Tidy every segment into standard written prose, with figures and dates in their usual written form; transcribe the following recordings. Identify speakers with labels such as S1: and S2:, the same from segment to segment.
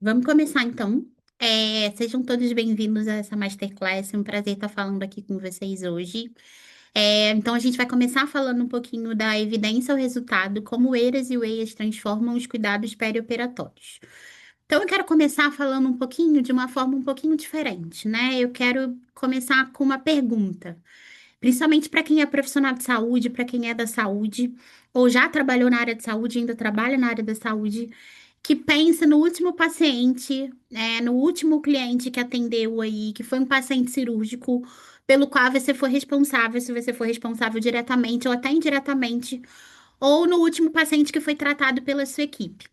S1: Vamos começar então. Sejam todos bem-vindos a essa Masterclass. É um prazer estar falando aqui com vocês hoje. Então, a gente vai começar falando um pouquinho da evidência ao resultado, como o ERAS e o EIAS transformam os cuidados perioperatórios. Então, eu quero começar falando um pouquinho de uma forma um pouquinho diferente, né? Eu quero começar com uma pergunta, principalmente para quem é profissional de saúde, para quem é da saúde, ou já trabalhou na área de saúde, ainda trabalha na área da saúde, que pensa no último paciente, no último cliente que atendeu aí, que foi um paciente cirúrgico, pelo qual você foi responsável, se você for responsável diretamente ou até indiretamente, ou no último paciente que foi tratado pela sua equipe.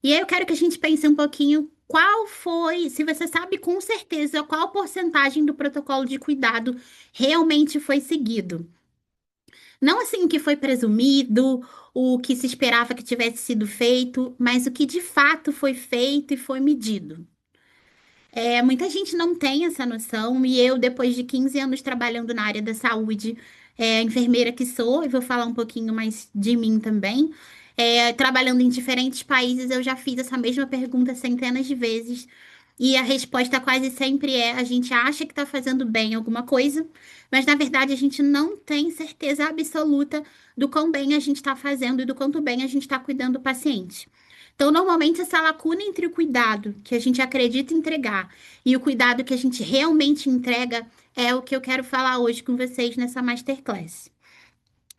S1: E aí eu quero que a gente pense um pouquinho qual foi, se você sabe com certeza qual porcentagem do protocolo de cuidado realmente foi seguido. Não assim o que foi presumido, o que se esperava que tivesse sido feito, mas o que de fato foi feito e foi medido. Muita gente não tem essa noção, e eu, depois de 15 anos trabalhando na área da saúde, enfermeira que sou, e vou falar um pouquinho mais de mim também, trabalhando em diferentes países, eu já fiz essa mesma pergunta centenas de vezes, e a resposta quase sempre é: a gente acha que está fazendo bem alguma coisa, mas na verdade a gente não tem certeza absoluta do quão bem a gente está fazendo e do quanto bem a gente está cuidando do paciente. Então, normalmente, essa lacuna entre o cuidado que a gente acredita entregar e o cuidado que a gente realmente entrega é o que eu quero falar hoje com vocês nessa Masterclass.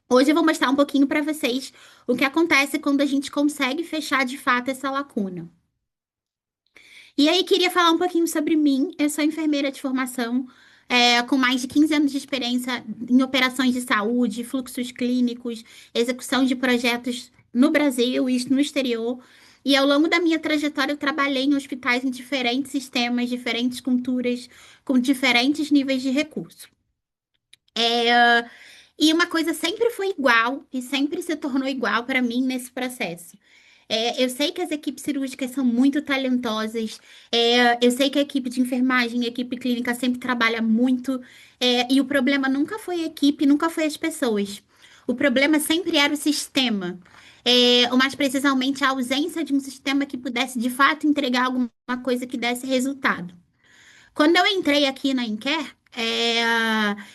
S1: Hoje eu vou mostrar um pouquinho para vocês o que acontece quando a gente consegue fechar de fato essa lacuna. E aí, queria falar um pouquinho sobre mim. Eu sou enfermeira de formação, com mais de 15 anos de experiência em operações de saúde, fluxos clínicos, execução de projetos no Brasil e no exterior. E ao longo da minha trajetória, eu trabalhei em hospitais em diferentes sistemas, diferentes culturas, com diferentes níveis de recurso. E uma coisa sempre foi igual e sempre se tornou igual para mim nesse processo. Eu sei que as equipes cirúrgicas são muito talentosas. Eu sei que a equipe de enfermagem, a equipe clínica sempre trabalha muito. E o problema nunca foi a equipe, nunca foi as pessoas. O problema sempre era o sistema. Ou mais precisamente, a ausência de um sistema que pudesse de fato entregar alguma coisa que desse resultado. Quando eu entrei aqui na Incare,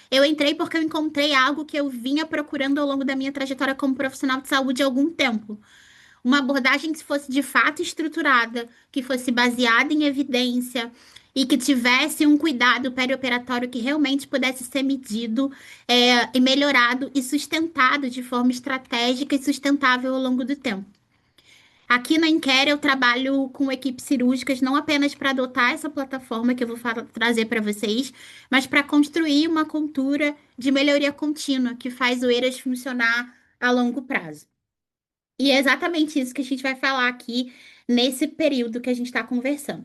S1: eu entrei porque eu encontrei algo que eu vinha procurando ao longo da minha trajetória como profissional de saúde há algum tempo. Uma abordagem que fosse de fato estruturada, que fosse baseada em evidência e que tivesse um cuidado perioperatório que realmente pudesse ser medido, e melhorado e sustentado de forma estratégica e sustentável ao longo do tempo. Aqui na Incare eu trabalho com equipes cirúrgicas não apenas para adotar essa plataforma que eu vou trazer para vocês, mas para construir uma cultura de melhoria contínua que faz o ERAS funcionar a longo prazo. E é exatamente isso que a gente vai falar aqui nesse período que a gente está conversando.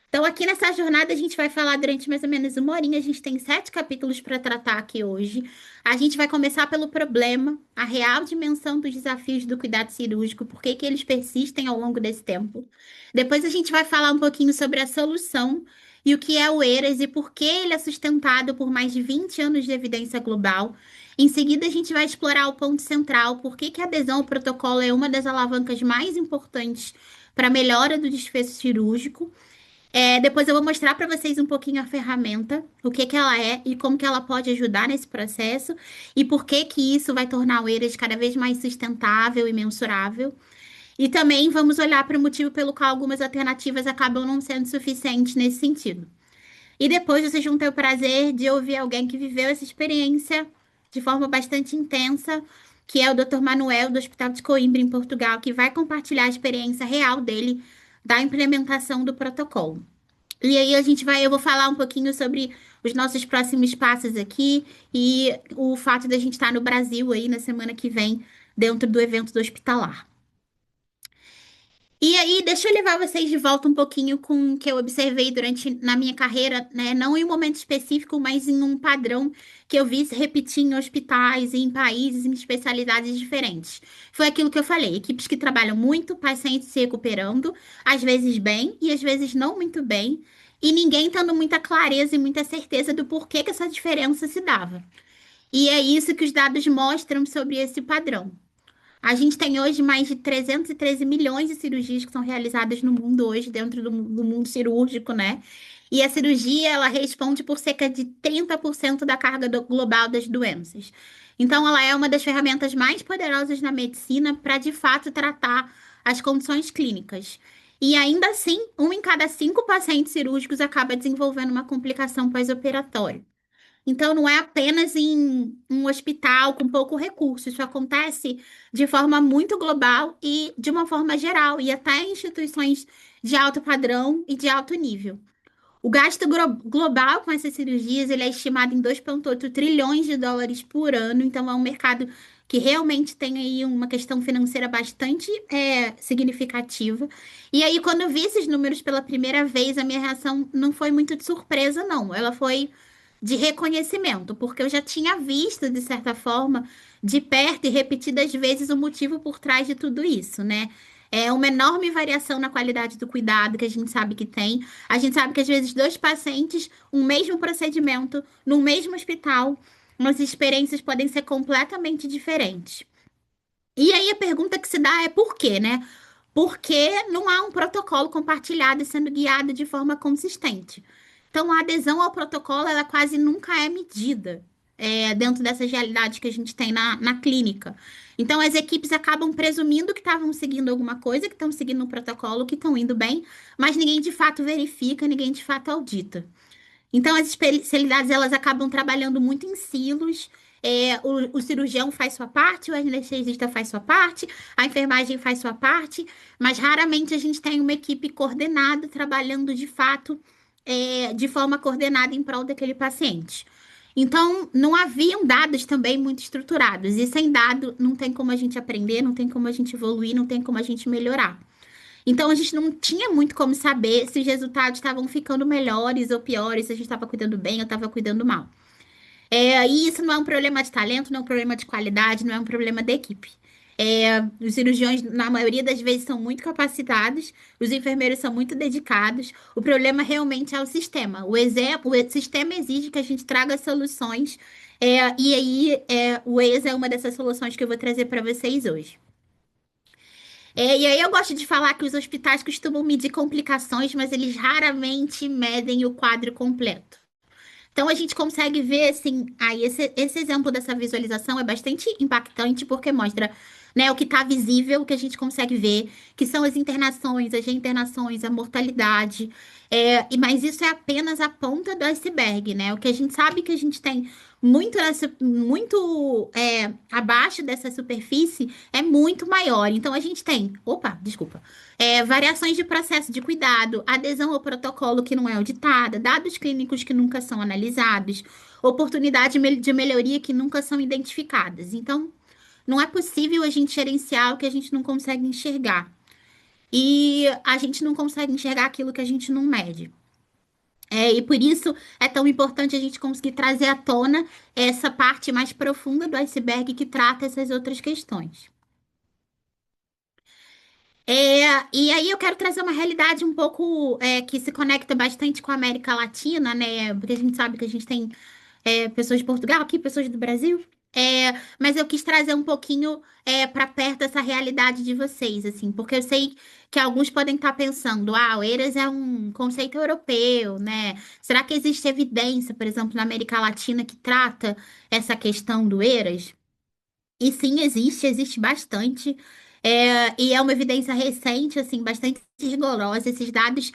S1: Então, aqui nessa jornada, a gente vai falar durante mais ou menos uma horinha. A gente tem 7 capítulos para tratar aqui hoje. A gente vai começar pelo problema, a real dimensão dos desafios do cuidado cirúrgico, por que que eles persistem ao longo desse tempo. Depois, a gente vai falar um pouquinho sobre a solução e o que é o ERAS e por que ele é sustentado por mais de 20 anos de evidência global. Em seguida, a gente vai explorar o ponto central, por que que a adesão ao protocolo é uma das alavancas mais importantes para a melhora do desfecho cirúrgico. Depois eu vou mostrar para vocês um pouquinho a ferramenta, o que que ela é e como que ela pode ajudar nesse processo e por que que isso vai tornar o ERAS cada vez mais sustentável e mensurável. E também vamos olhar para o motivo pelo qual algumas alternativas acabam não sendo suficientes nesse sentido. E depois vocês vão ter o prazer de ouvir alguém que viveu essa experiência de forma bastante intensa, que é o Dr. Manuel, do Hospital de Coimbra, em Portugal, que vai compartilhar a experiência real dele da implementação do protocolo. E aí eu vou falar um pouquinho sobre os nossos próximos passos aqui e o fato da gente estar no Brasil aí na semana que vem, dentro do evento do hospitalar. E aí, deixa eu levar vocês de volta um pouquinho com o que eu observei durante na minha carreira, né? Não em um momento específico, mas em um padrão que eu vi se repetir em hospitais, em países, em especialidades diferentes. Foi aquilo que eu falei: equipes que trabalham muito, pacientes se recuperando, às vezes bem e às vezes não muito bem, e ninguém tendo muita clareza e muita certeza do porquê que essa diferença se dava. E é isso que os dados mostram sobre esse padrão. A gente tem hoje mais de 313 milhões de cirurgias que são realizadas no mundo hoje, dentro do mundo cirúrgico, né? E a cirurgia, ela responde por cerca de 30% da carga global das doenças. Então, ela é uma das ferramentas mais poderosas na medicina para, de fato, tratar as condições clínicas. E ainda assim, um em cada cinco pacientes cirúrgicos acaba desenvolvendo uma complicação pós-operatória. Então, não é apenas em um hospital com pouco recurso. Isso acontece de forma muito global e de uma forma geral, e até em instituições de alto padrão e de alto nível. O gasto global com essas cirurgias, ele é estimado em 2,8 trilhões de dólares por ano. Então, é um mercado que realmente tem aí uma questão financeira bastante significativa. E aí, quando eu vi esses números pela primeira vez, a minha reação não foi muito de surpresa, não. Ela foi de reconhecimento, porque eu já tinha visto, de certa forma, de perto e repetidas vezes o motivo por trás de tudo isso, né? É uma enorme variação na qualidade do cuidado que a gente sabe que tem. A gente sabe que às vezes dois pacientes, um mesmo procedimento, no mesmo hospital, as experiências podem ser completamente diferentes. E aí a pergunta que se dá é por quê, né? Porque não há um protocolo compartilhado e sendo guiado de forma consistente. Então, a adesão ao protocolo, ela quase nunca é medida dentro dessas realidades que a gente tem na clínica. Então, as equipes acabam presumindo que estavam seguindo alguma coisa, que estão seguindo um protocolo, que estão indo bem, mas ninguém de fato verifica, ninguém de fato audita. Então, as especialidades elas acabam trabalhando muito em silos. O cirurgião faz sua parte, o anestesista faz sua parte, a enfermagem faz sua parte, mas raramente a gente tem uma equipe coordenada trabalhando de fato, de forma coordenada em prol daquele paciente. Então, não haviam dados também muito estruturados, e sem dado não tem como a gente aprender, não tem como a gente evoluir, não tem como a gente melhorar. Então, a gente não tinha muito como saber se os resultados estavam ficando melhores ou piores, se a gente estava cuidando bem ou estava cuidando mal. E isso não é um problema de talento, não é um problema de qualidade, não é um problema da equipe. Os cirurgiões, na maioria das vezes, são muito capacitados, os enfermeiros são muito dedicados. O problema realmente é o sistema. O sistema exige que a gente traga soluções, e aí o ESA é uma dessas soluções que eu vou trazer para vocês hoje. E aí eu gosto de falar que os hospitais costumam medir complicações, mas eles raramente medem o quadro completo. Então a gente consegue ver assim, aí esse exemplo dessa visualização é bastante impactante porque mostra, né, o que está visível, o que a gente consegue ver, que são as internações, as reinternações, a mortalidade. Mas isso é apenas a ponta do iceberg, né? O que a gente sabe que a gente tem muito abaixo dessa superfície é muito maior. Então a gente tem, opa, desculpa, variações de processo de cuidado, adesão ao protocolo que não é auditada, dados clínicos que nunca são analisados, oportunidade de melhoria que nunca são identificadas. Então, não é possível a gente gerenciar o que a gente não consegue enxergar. E a gente não consegue enxergar aquilo que a gente não mede. E por isso é tão importante a gente conseguir trazer à tona essa parte mais profunda do iceberg que trata essas outras questões. E aí eu quero trazer uma realidade um pouco que se conecta bastante com a América Latina, né? Porque a gente sabe que a gente tem pessoas de Portugal aqui, pessoas do Brasil. Mas eu quis trazer um pouquinho para perto dessa realidade de vocês, assim, porque eu sei que alguns podem estar pensando, o ERAS é um conceito europeu, né? Será que existe evidência, por exemplo, na América Latina que trata essa questão do ERAS? E sim, existe bastante. E é uma evidência recente, assim, bastante rigorosa. Esses dados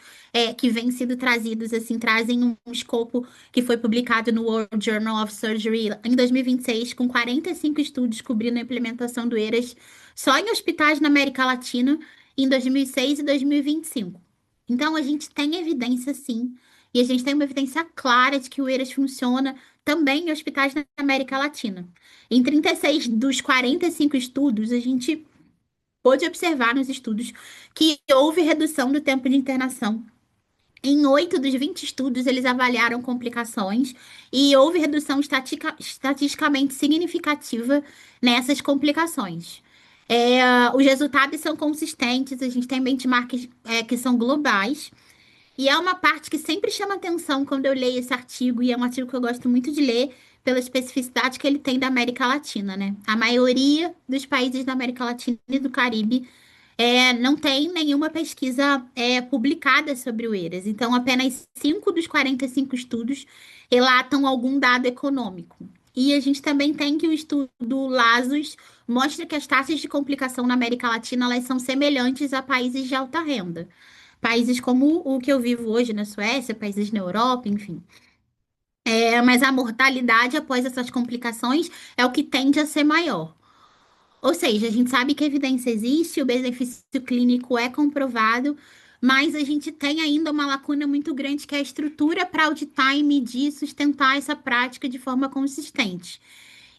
S1: que vêm sendo trazidos, assim, trazem um escopo que foi publicado no World Journal of Surgery em 2026, com 45 estudos cobrindo a implementação do ERAS só em hospitais na América Latina em 2006 e 2025. Então, a gente tem evidência, sim, e a gente tem uma evidência clara de que o ERAS funciona também em hospitais na América Latina. Em 36 dos 45 estudos, a gente pôde observar nos estudos que houve redução do tempo de internação. Em 8 dos 20 estudos, eles avaliaram complicações e houve redução estatisticamente significativa nessas complicações. Os resultados são consistentes, a gente tem benchmarks que são globais. E é uma parte que sempre chama atenção quando eu leio esse artigo, e é um artigo que eu gosto muito de ler pela especificidade que ele tem da América Latina, né? A maioria dos países da América Latina e do Caribe não tem nenhuma pesquisa publicada sobre o ERAS. Então, apenas 5 dos 45 estudos relatam algum dado econômico. E a gente também tem que o estudo LASUS mostra que as taxas de complicação na América Latina elas são semelhantes a países de alta renda. Países como o que eu vivo hoje na Suécia, países na Europa, enfim. Mas a mortalidade após essas complicações é o que tende a ser maior. Ou seja, a gente sabe que a evidência existe, o benefício clínico é comprovado, mas a gente tem ainda uma lacuna muito grande que é a estrutura para auditar e medir e sustentar essa prática de forma consistente.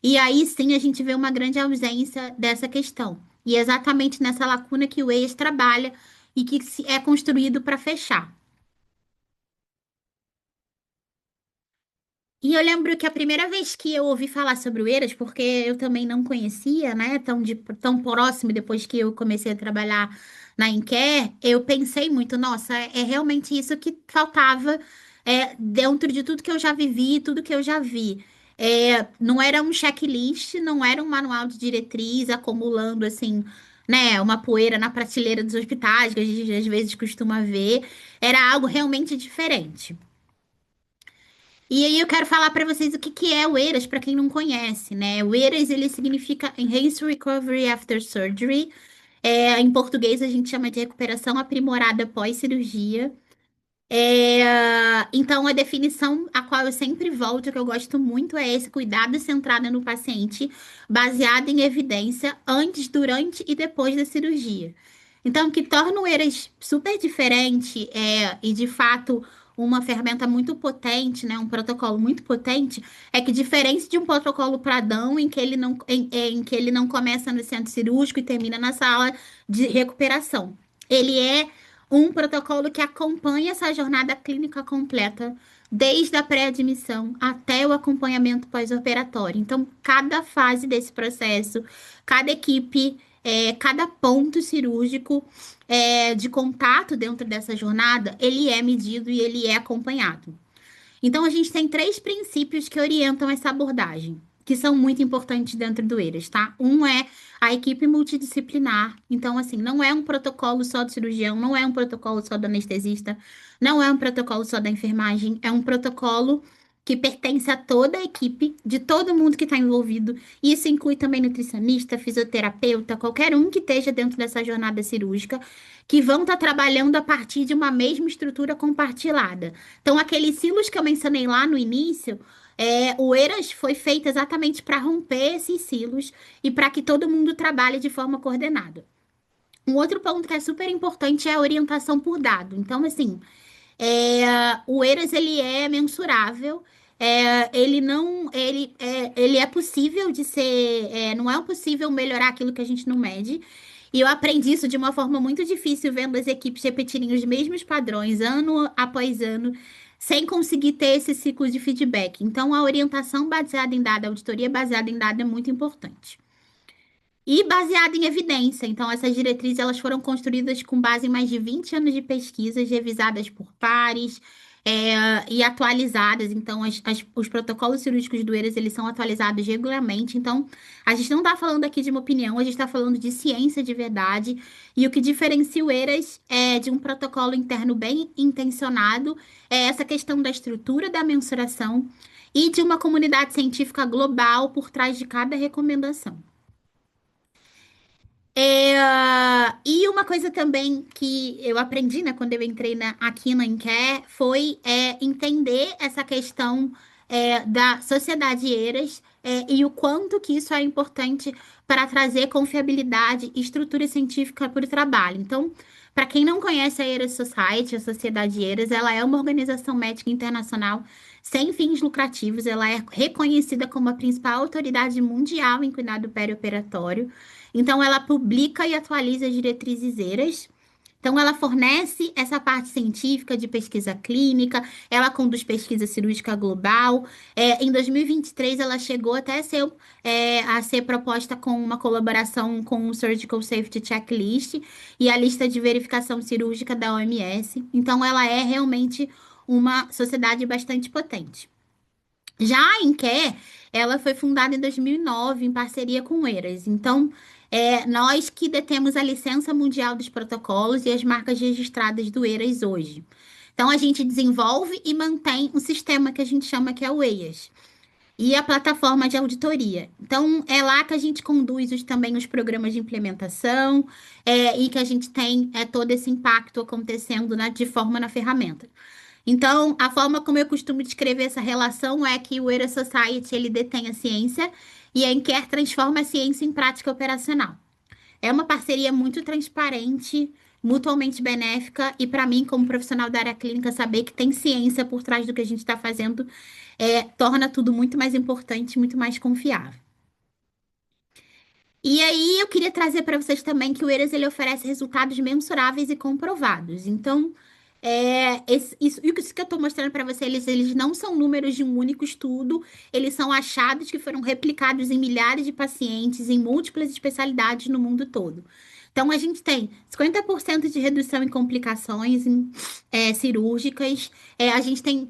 S1: E aí sim a gente vê uma grande ausência dessa questão. E é exatamente nessa lacuna que o EIAS trabalha e que é construído para fechar. E eu lembro que a primeira vez que eu ouvi falar sobre o Eiras, porque eu também não conhecia, né, tão próximo depois que eu comecei a trabalhar na Incare, eu pensei muito, nossa, é realmente isso que faltava dentro de tudo que eu já vivi, tudo que eu já vi. Não era um checklist, não era um manual de diretriz acumulando assim, né, uma poeira na prateleira dos hospitais, que a gente às vezes costuma ver. Era algo realmente diferente. E aí eu quero falar para vocês o que que é o ERAS, para quem não conhece, né? O ERAS, ele significa Enhanced Recovery After Surgery. Em português, a gente chama de recuperação aprimorada pós-cirurgia. Então, a definição a qual eu sempre volto, que eu gosto muito, é esse cuidado centrado no paciente, baseado em evidência antes, durante e depois da cirurgia. Então, o que torna o ERAS super diferente e de fato uma ferramenta muito potente, né, um protocolo muito potente, é que diferente de um protocolo padrão em que ele não começa no centro cirúrgico e termina na sala de recuperação. Ele é um protocolo que acompanha essa jornada clínica completa, desde a pré-admissão até o acompanhamento pós-operatório. Então, cada fase desse processo, cada equipe, cada ponto cirúrgico de contato dentro dessa jornada, ele é medido e ele é acompanhado. Então, a gente tem três princípios que orientam essa abordagem, que são muito importantes dentro do ERAS, tá? Um é a equipe multidisciplinar. Então, assim, não é um protocolo só do cirurgião, não é um protocolo só do anestesista, não é um protocolo só da enfermagem, é um protocolo que pertence a toda a equipe, de todo mundo que está envolvido. E isso inclui também nutricionista, fisioterapeuta, qualquer um que esteja dentro dessa jornada cirúrgica, que vão estar trabalhando a partir de uma mesma estrutura compartilhada. Então, aqueles silos que eu mencionei lá no início, o ERAS foi feito exatamente para romper esses silos e para que todo mundo trabalhe de forma coordenada. Um outro ponto que é super importante é a orientação por dado. Então, assim, o ERAS ele é mensurável. Ele não, ele é possível de ser, não é possível melhorar aquilo que a gente não mede. E eu aprendi isso de uma forma muito difícil, vendo as equipes repetirem os mesmos padrões ano após ano, sem conseguir ter esse ciclo de feedback. Então, a orientação baseada em dado, a auditoria baseada em dado é muito importante. E baseada em evidência. Então, essas diretrizes elas foram construídas com base em mais de 20 anos de pesquisas, revisadas por pares, e atualizadas. Então, os protocolos cirúrgicos do ERAS, eles são atualizados regularmente. Então, a gente não está falando aqui de uma opinião, a gente está falando de ciência de verdade. E o que diferencia o ERAS de um protocolo interno bem intencionado é essa questão da estrutura da mensuração e de uma comunidade científica global por trás de cada recomendação. E uma coisa também que eu aprendi, né, quando eu entrei aqui na Incare, foi entender essa questão da sociedade ERAS e o quanto que isso é importante para trazer confiabilidade e estrutura científica para o trabalho. Então, para quem não conhece a ERAS Society, a Sociedade ERAS, ela é uma organização médica internacional sem fins lucrativos, ela é reconhecida como a principal autoridade mundial em cuidado perioperatório. Então, ela publica e atualiza as diretrizes ERAS. Então, ela fornece essa parte científica de pesquisa clínica, ela conduz pesquisa cirúrgica global. Em 2023, ela chegou até a ser proposta com uma colaboração com o Surgical Safety Checklist e a lista de verificação cirúrgica da OMS. Então, ela é realmente uma sociedade bastante potente. Já a Incare, ela foi fundada em 2009 em parceria com o ERAS. Então, nós que detemos a licença mundial dos protocolos e as marcas registradas do ERAS hoje. Então, a gente desenvolve e mantém um sistema que a gente chama que é o EIAS e a plataforma de auditoria. Então, é lá que a gente conduz também os programas de implementação, e que a gente tem todo esse impacto acontecendo, né, de forma na ferramenta. Então, a forma como eu costumo descrever essa relação é que o Euro Society, ele detém a ciência e a Enquer transforma a ciência em prática operacional. É uma parceria muito transparente, mutuamente benéfica, e para mim, como profissional da área clínica, saber que tem ciência por trás do que a gente está fazendo torna tudo muito mais importante, muito mais confiável. E aí, eu queria trazer para vocês também que o ERAS ele oferece resultados mensuráveis e comprovados. Então, isso que eu estou mostrando para vocês, eles não são números de um único estudo, eles são achados que foram replicados em milhares de pacientes em múltiplas especialidades no mundo todo. Então, a gente tem 50% de redução em complicações cirúrgicas, a gente tem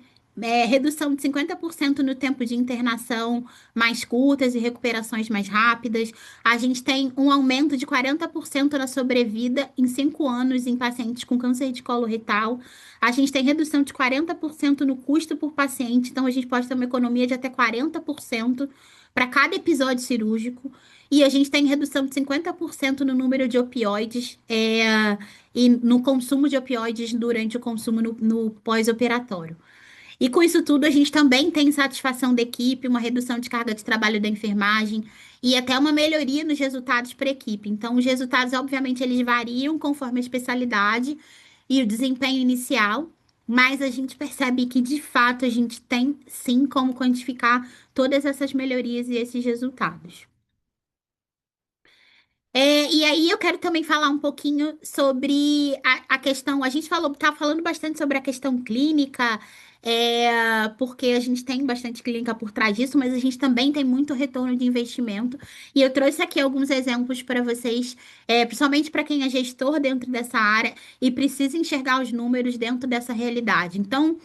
S1: redução de 50% no tempo de internação mais curtas e recuperações mais rápidas. A gente tem um aumento de 40% na sobrevida em 5 anos em pacientes com câncer de colo retal. A gente tem redução de 40% no custo por paciente, então a gente pode ter uma economia de até 40% para cada episódio cirúrgico. E a gente tem redução de 50% no número de opioides e no consumo de opioides durante o consumo no pós-operatório. E com isso tudo, a gente também tem satisfação da equipe, uma redução de carga de trabalho da enfermagem e até uma melhoria nos resultados para a equipe. Então, os resultados, obviamente, eles variam conforme a especialidade e o desempenho inicial, mas a gente percebe que, de fato, a gente tem sim como quantificar todas essas melhorias e esses resultados. E aí eu quero também falar um pouquinho sobre a questão. A gente tá falando bastante sobre a questão clínica, porque a gente tem bastante clínica por trás disso, mas a gente também tem muito retorno de investimento. E eu trouxe aqui alguns exemplos para vocês, principalmente para quem é gestor dentro dessa área e precisa enxergar os números dentro dessa realidade. Então,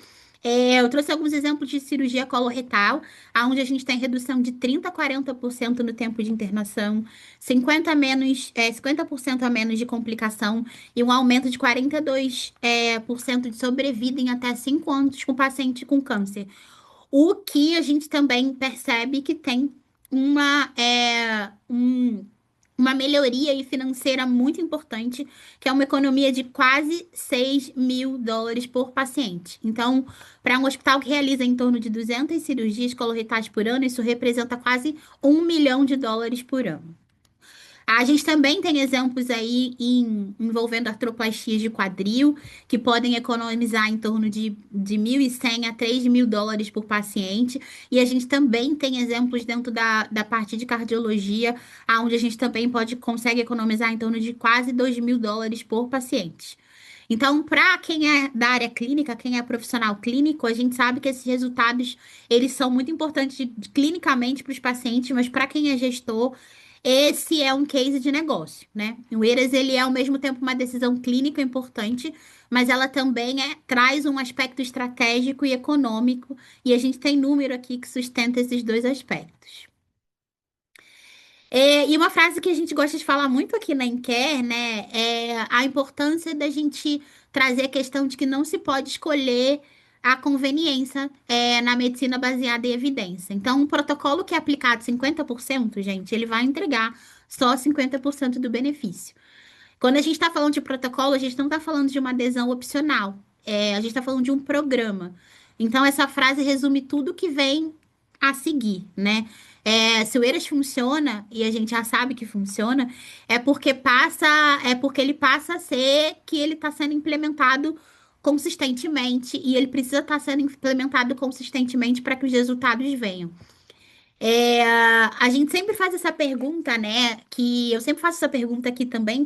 S1: eu trouxe alguns exemplos de cirurgia coloretal, onde a gente tem redução de 30 a 40% no tempo de internação, 50% a menos de complicação e um aumento de 42% de sobrevida em até 5 anos com paciente com câncer. O que a gente também percebe que tem uma melhoria aí financeira muito importante, que é uma economia de quase US$ 6.000 por paciente. Então, para um hospital que realiza em torno de 200 cirurgias coloretais por ano, isso representa quase US$ 1 milhão por ano. A gente também tem exemplos aí envolvendo artroplastias de quadril, que podem economizar em torno de 1.100 a US$ 3.000 por paciente. E a gente também tem exemplos dentro da parte de cardiologia, onde a gente também consegue economizar em torno de quase US$ 2.000 por paciente. Então, para quem é da área clínica, quem é profissional clínico, a gente sabe que esses resultados, eles são muito importantes clinicamente para os pacientes, mas para quem é gestor, esse é um case de negócio, né? O ERAS, ele é ao mesmo tempo uma decisão clínica importante, mas ela também traz um aspecto estratégico e econômico, e a gente tem número aqui que sustenta esses dois aspectos. E uma frase que a gente gosta de falar muito aqui na Encare, né, é a importância da gente trazer a questão de que não se pode escolher a conveniência na medicina baseada em evidência. Então, um protocolo que é aplicado 50%, gente, ele vai entregar só 50% do benefício. Quando a gente está falando de protocolo, a gente não está falando de uma adesão opcional. A gente está falando de um programa. Então, essa frase resume tudo que vem a seguir, né? Se o ERAS funciona, e a gente já sabe que funciona, é porque ele passa a ser que ele está sendo implementado consistentemente, e ele precisa estar sendo implementado consistentemente para que os resultados venham. A gente sempre faz essa pergunta, né? Que eu sempre faço essa pergunta aqui também,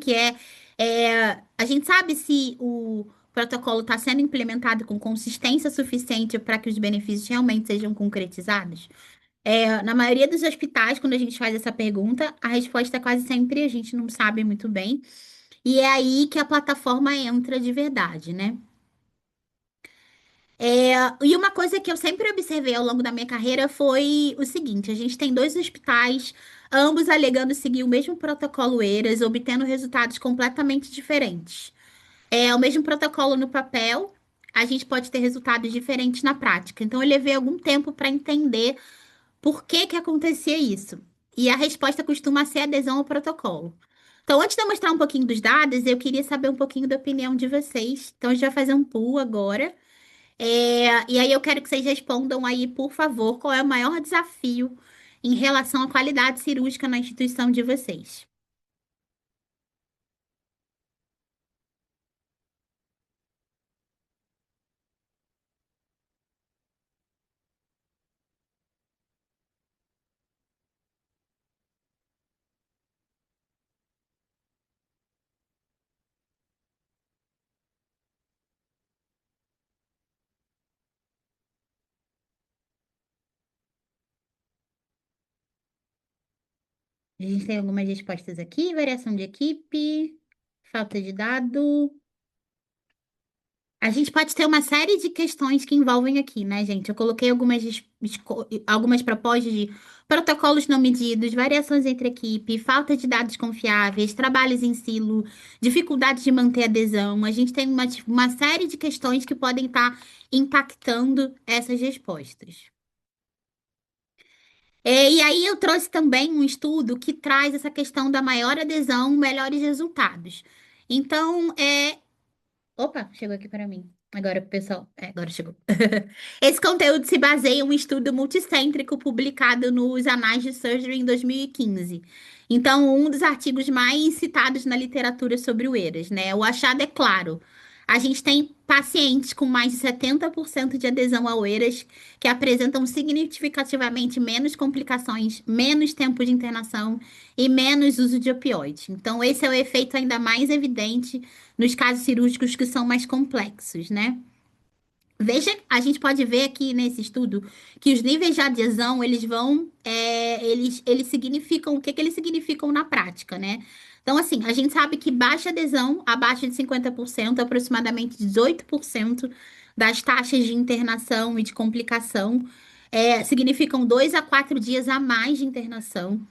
S1: a gente sabe se o protocolo está sendo implementado com consistência suficiente para que os benefícios realmente sejam concretizados? Na maioria dos hospitais, quando a gente faz essa pergunta, a resposta é quase sempre a gente não sabe muito bem. E é aí que a plataforma entra de verdade, né? E uma coisa que eu sempre observei ao longo da minha carreira foi o seguinte: a gente tem dois hospitais, ambos alegando seguir o mesmo protocolo ERAS, obtendo resultados completamente diferentes. O mesmo protocolo no papel, a gente pode ter resultados diferentes na prática. Então, eu levei algum tempo para entender por que que acontecia isso. E a resposta costuma ser adesão ao protocolo. Então, antes de eu mostrar um pouquinho dos dados, eu queria saber um pouquinho da opinião de vocês. Então, a gente vai fazer um pool agora. E aí eu quero que vocês respondam aí, por favor, qual é o maior desafio em relação à qualidade cirúrgica na instituição de vocês? A gente tem algumas respostas aqui: variação de equipe, falta de dado. A gente pode ter uma série de questões que envolvem aqui, né, gente? Eu coloquei algumas propostas de protocolos não medidos, variações entre equipe, falta de dados confiáveis, trabalhos em silo, dificuldade de manter adesão. A gente tem uma série de questões que podem estar impactando essas respostas. E aí eu trouxe também um estudo que traz essa questão da maior adesão, melhores resultados. Então, Opa, chegou aqui para mim. Agora, pessoal. Agora chegou. Esse conteúdo se baseia em um estudo multicêntrico publicado nos Anais de Surgery em 2015. Então, um dos artigos mais citados na literatura sobre o ERAS, né? O achado é claro. A gente tem pacientes com mais de 70% de adesão ao ERAS que apresentam significativamente menos complicações, menos tempo de internação e menos uso de opioides. Então, esse é o efeito ainda mais evidente nos casos cirúrgicos que são mais complexos, né? Veja, a gente pode ver aqui nesse estudo que os níveis de adesão, eles significam, o que que eles significam na prática, né? Então, assim, a gente sabe que baixa adesão, abaixo de 50%, aproximadamente 18% das taxas de internação e de complicação, significam 2 a 4 dias a mais de internação.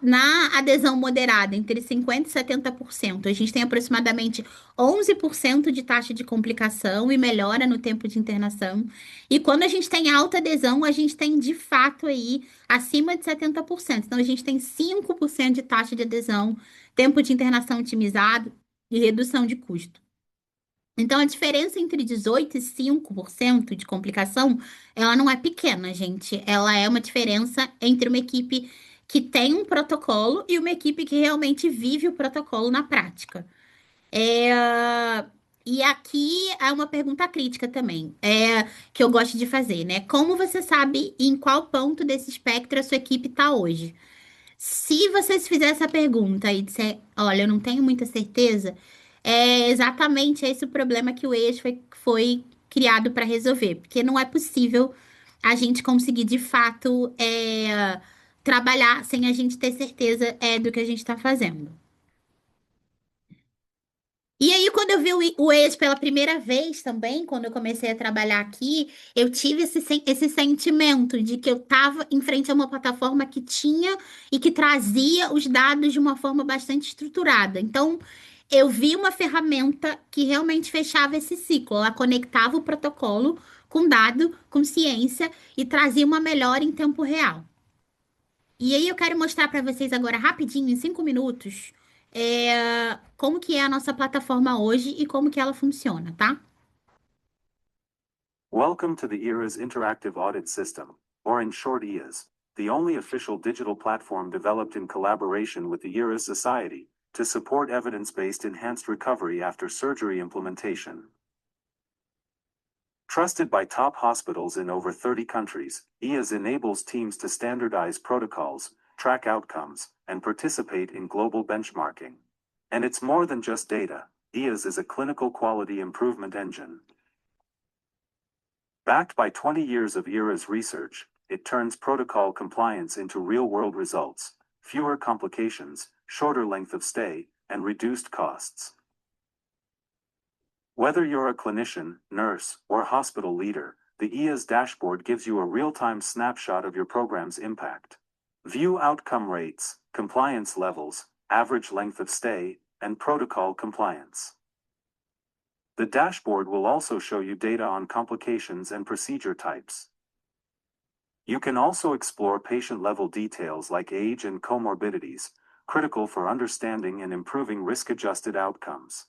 S1: Na adesão moderada, entre 50% e 70%, a gente tem aproximadamente 11% de taxa de complicação e melhora no tempo de internação. E quando a gente tem alta adesão, a gente tem de fato aí acima de 70%. Então, a gente tem 5% de taxa de adesão, tempo de internação otimizado e redução de custo. Então, a diferença entre 18% e 5% de complicação, ela não é pequena, gente. Ela é uma diferença entre uma equipe que tem um protocolo e uma equipe que realmente vive o protocolo na prática. É, E aqui é uma pergunta crítica também, que eu gosto de fazer, né? Como você sabe em qual ponto desse espectro a sua equipe está hoje? Se você se fizer essa pergunta e disser, olha, eu não tenho muita certeza, é exatamente esse o problema que o EAS foi criado para resolver, porque não é possível a gente conseguir de fato trabalhar sem a gente ter certeza do que a gente está fazendo. E aí, quando eu vi o ex pela primeira vez também, quando eu comecei a trabalhar aqui, eu tive esse sentimento de que eu estava em frente a uma plataforma que tinha e que trazia os dados de uma forma bastante estruturada. Então, eu vi uma ferramenta que realmente fechava esse ciclo. Ela conectava o protocolo com dado, com ciência e trazia uma melhora em tempo real. E aí eu quero mostrar para vocês agora rapidinho, em 5 minutos, como que é a nossa plataforma hoje e como que ela funciona, tá?
S2: Welcome to the ERAS Interactive Audit System, or in short EAS, the only official digital platform developed in collaboration with the ERAS Society to support evidence-based enhanced recovery after surgery implementation. Trusted by top hospitals in over 30 countries, EAS enables teams to standardize protocols, track outcomes, and participate in global benchmarking. And it's more than just data. EAS is a clinical quality improvement engine. Backed by 20 years of ERA's research, it turns protocol compliance into real-world results, fewer complications, shorter length of stay, and reduced costs. Whether you're a clinician, nurse, or hospital leader, the EAS dashboard gives you a real-time snapshot of your program's impact. View outcome rates, compliance levels, average length of stay, and protocol compliance. The dashboard will also show you data on complications and procedure types. You can also explore patient-level details like age and comorbidities, critical for understanding and improving risk-adjusted outcomes.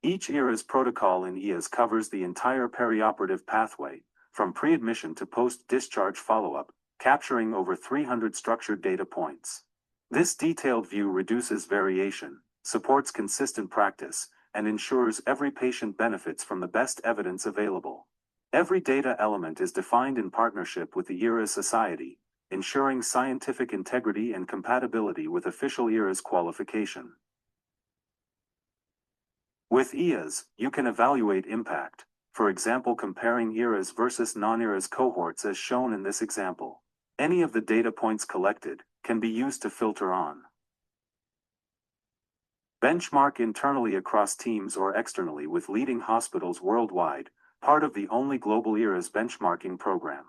S2: Each ERA's protocol in EAS covers the entire perioperative pathway, from pre-admission to post-discharge follow-up, capturing over 300 structured data points. This detailed view reduces variation, supports consistent practice, and ensures every patient benefits from the best evidence available. Every data element is defined in partnership with the ERA Society, ensuring scientific integrity and compatibility with official ERA's qualification. With EAS, you can evaluate impact, for example comparing ERA's versus non-ERA's cohorts as shown in this example. Any of the data points collected can be used to filter on. Benchmark internally across teams or externally with leading hospitals worldwide, part of the only global ERA's benchmarking program.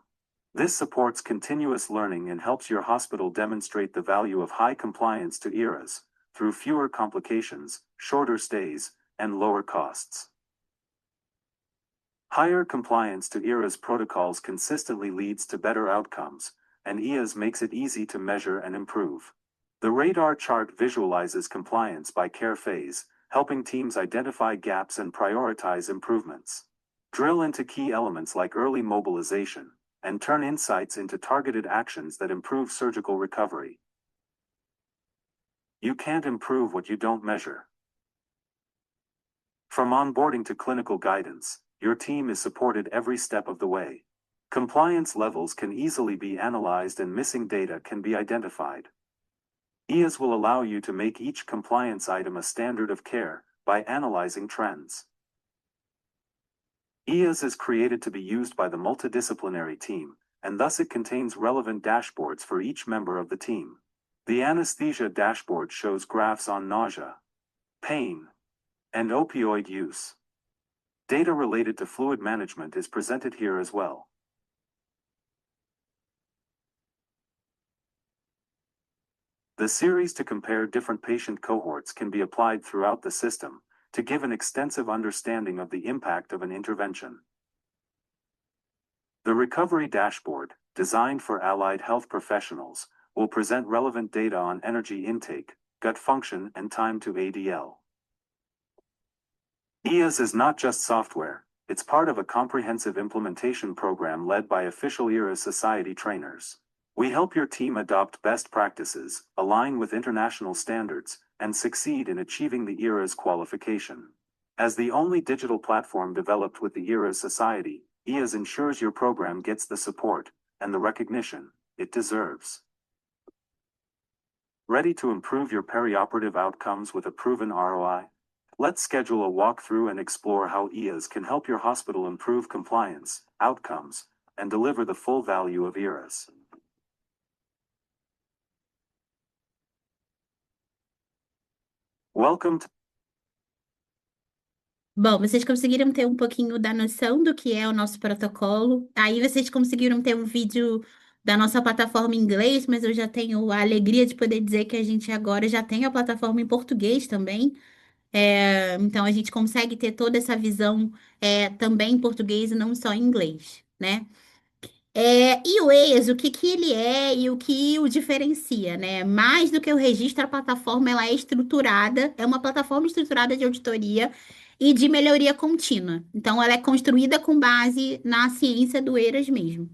S2: This supports continuous learning and helps your hospital demonstrate the value of high compliance to ERAs, through fewer complications, shorter stays, and lower costs. Higher compliance to ERA's protocols consistently leads to better outcomes, and EAS makes it easy to measure and improve. The radar chart visualizes compliance by care phase, helping teams identify gaps and prioritize improvements. Drill into key elements like early mobilization, and turn insights into targeted actions that improve surgical recovery. You can't improve what you don't measure. From onboarding to clinical guidance, your team is supported every step of the way. Compliance levels can easily be analyzed and missing data can be identified. EAS will allow you to make each compliance item a standard of care by analyzing trends. EAS is created to be used by the multidisciplinary team, and thus it contains relevant dashboards for each member of the team. The anesthesia dashboard shows graphs on nausea, pain, and opioid use. Data related to fluid management is presented here as well. The series to compare different patient cohorts can be applied throughout the system to give an extensive understanding of the impact of an intervention. The recovery dashboard, designed for allied health professionals, will present relevant data on energy intake, gut function, and time to ADL. EAS is not just software, it's part of a comprehensive implementation program led by official ERA Society trainers. We help your team adopt best practices, align with international standards, and succeed in achieving the ERA's qualification. As the only digital platform developed with the ERA Society, EAS ensures your program gets the support and the recognition it deserves. Ready to improve your perioperative outcomes with a proven ROI? Let's schedule a walkthrough and explore how EAS can help your hospital improve compliance, outcomes, and deliver the full value of ERAs. Welcome to
S1: Bom, vocês conseguiram ter um pouquinho da noção do que é o nosso protocolo. Aí vocês conseguiram ter um vídeo da nossa plataforma em inglês, mas eu já tenho a alegria de poder dizer que a gente agora já tem a plataforma em português também. Então a gente consegue ter toda essa visão também em português e não só em inglês, né? E o Waze, o que que ele é e o que o diferencia, né? Mais do que o registro, a plataforma ela é estruturada, é uma plataforma estruturada de auditoria e de melhoria contínua. Então, ela é construída com base na ciência do ERAS mesmo.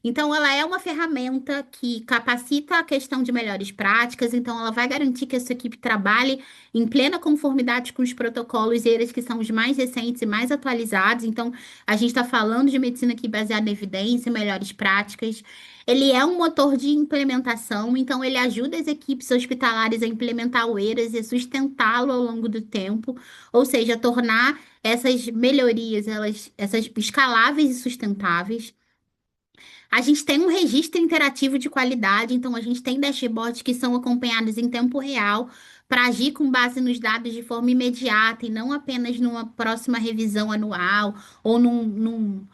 S1: Então, ela é uma ferramenta que capacita a questão de melhores práticas, então ela vai garantir que essa equipe trabalhe em plena conformidade com os protocolos, e eles que são os mais recentes e mais atualizados. Então, a gente está falando de medicina aqui baseada em evidência, melhores práticas. Ele é um motor de implementação, então ele ajuda as equipes hospitalares a implementar o ERAS e sustentá-lo ao longo do tempo, ou seja, tornar essas melhorias, essas escaláveis e sustentáveis. A gente tem um registro interativo de qualidade, então a gente tem dashboards que são acompanhados em tempo real para agir com base nos dados de forma imediata e não apenas numa próxima revisão anual ou num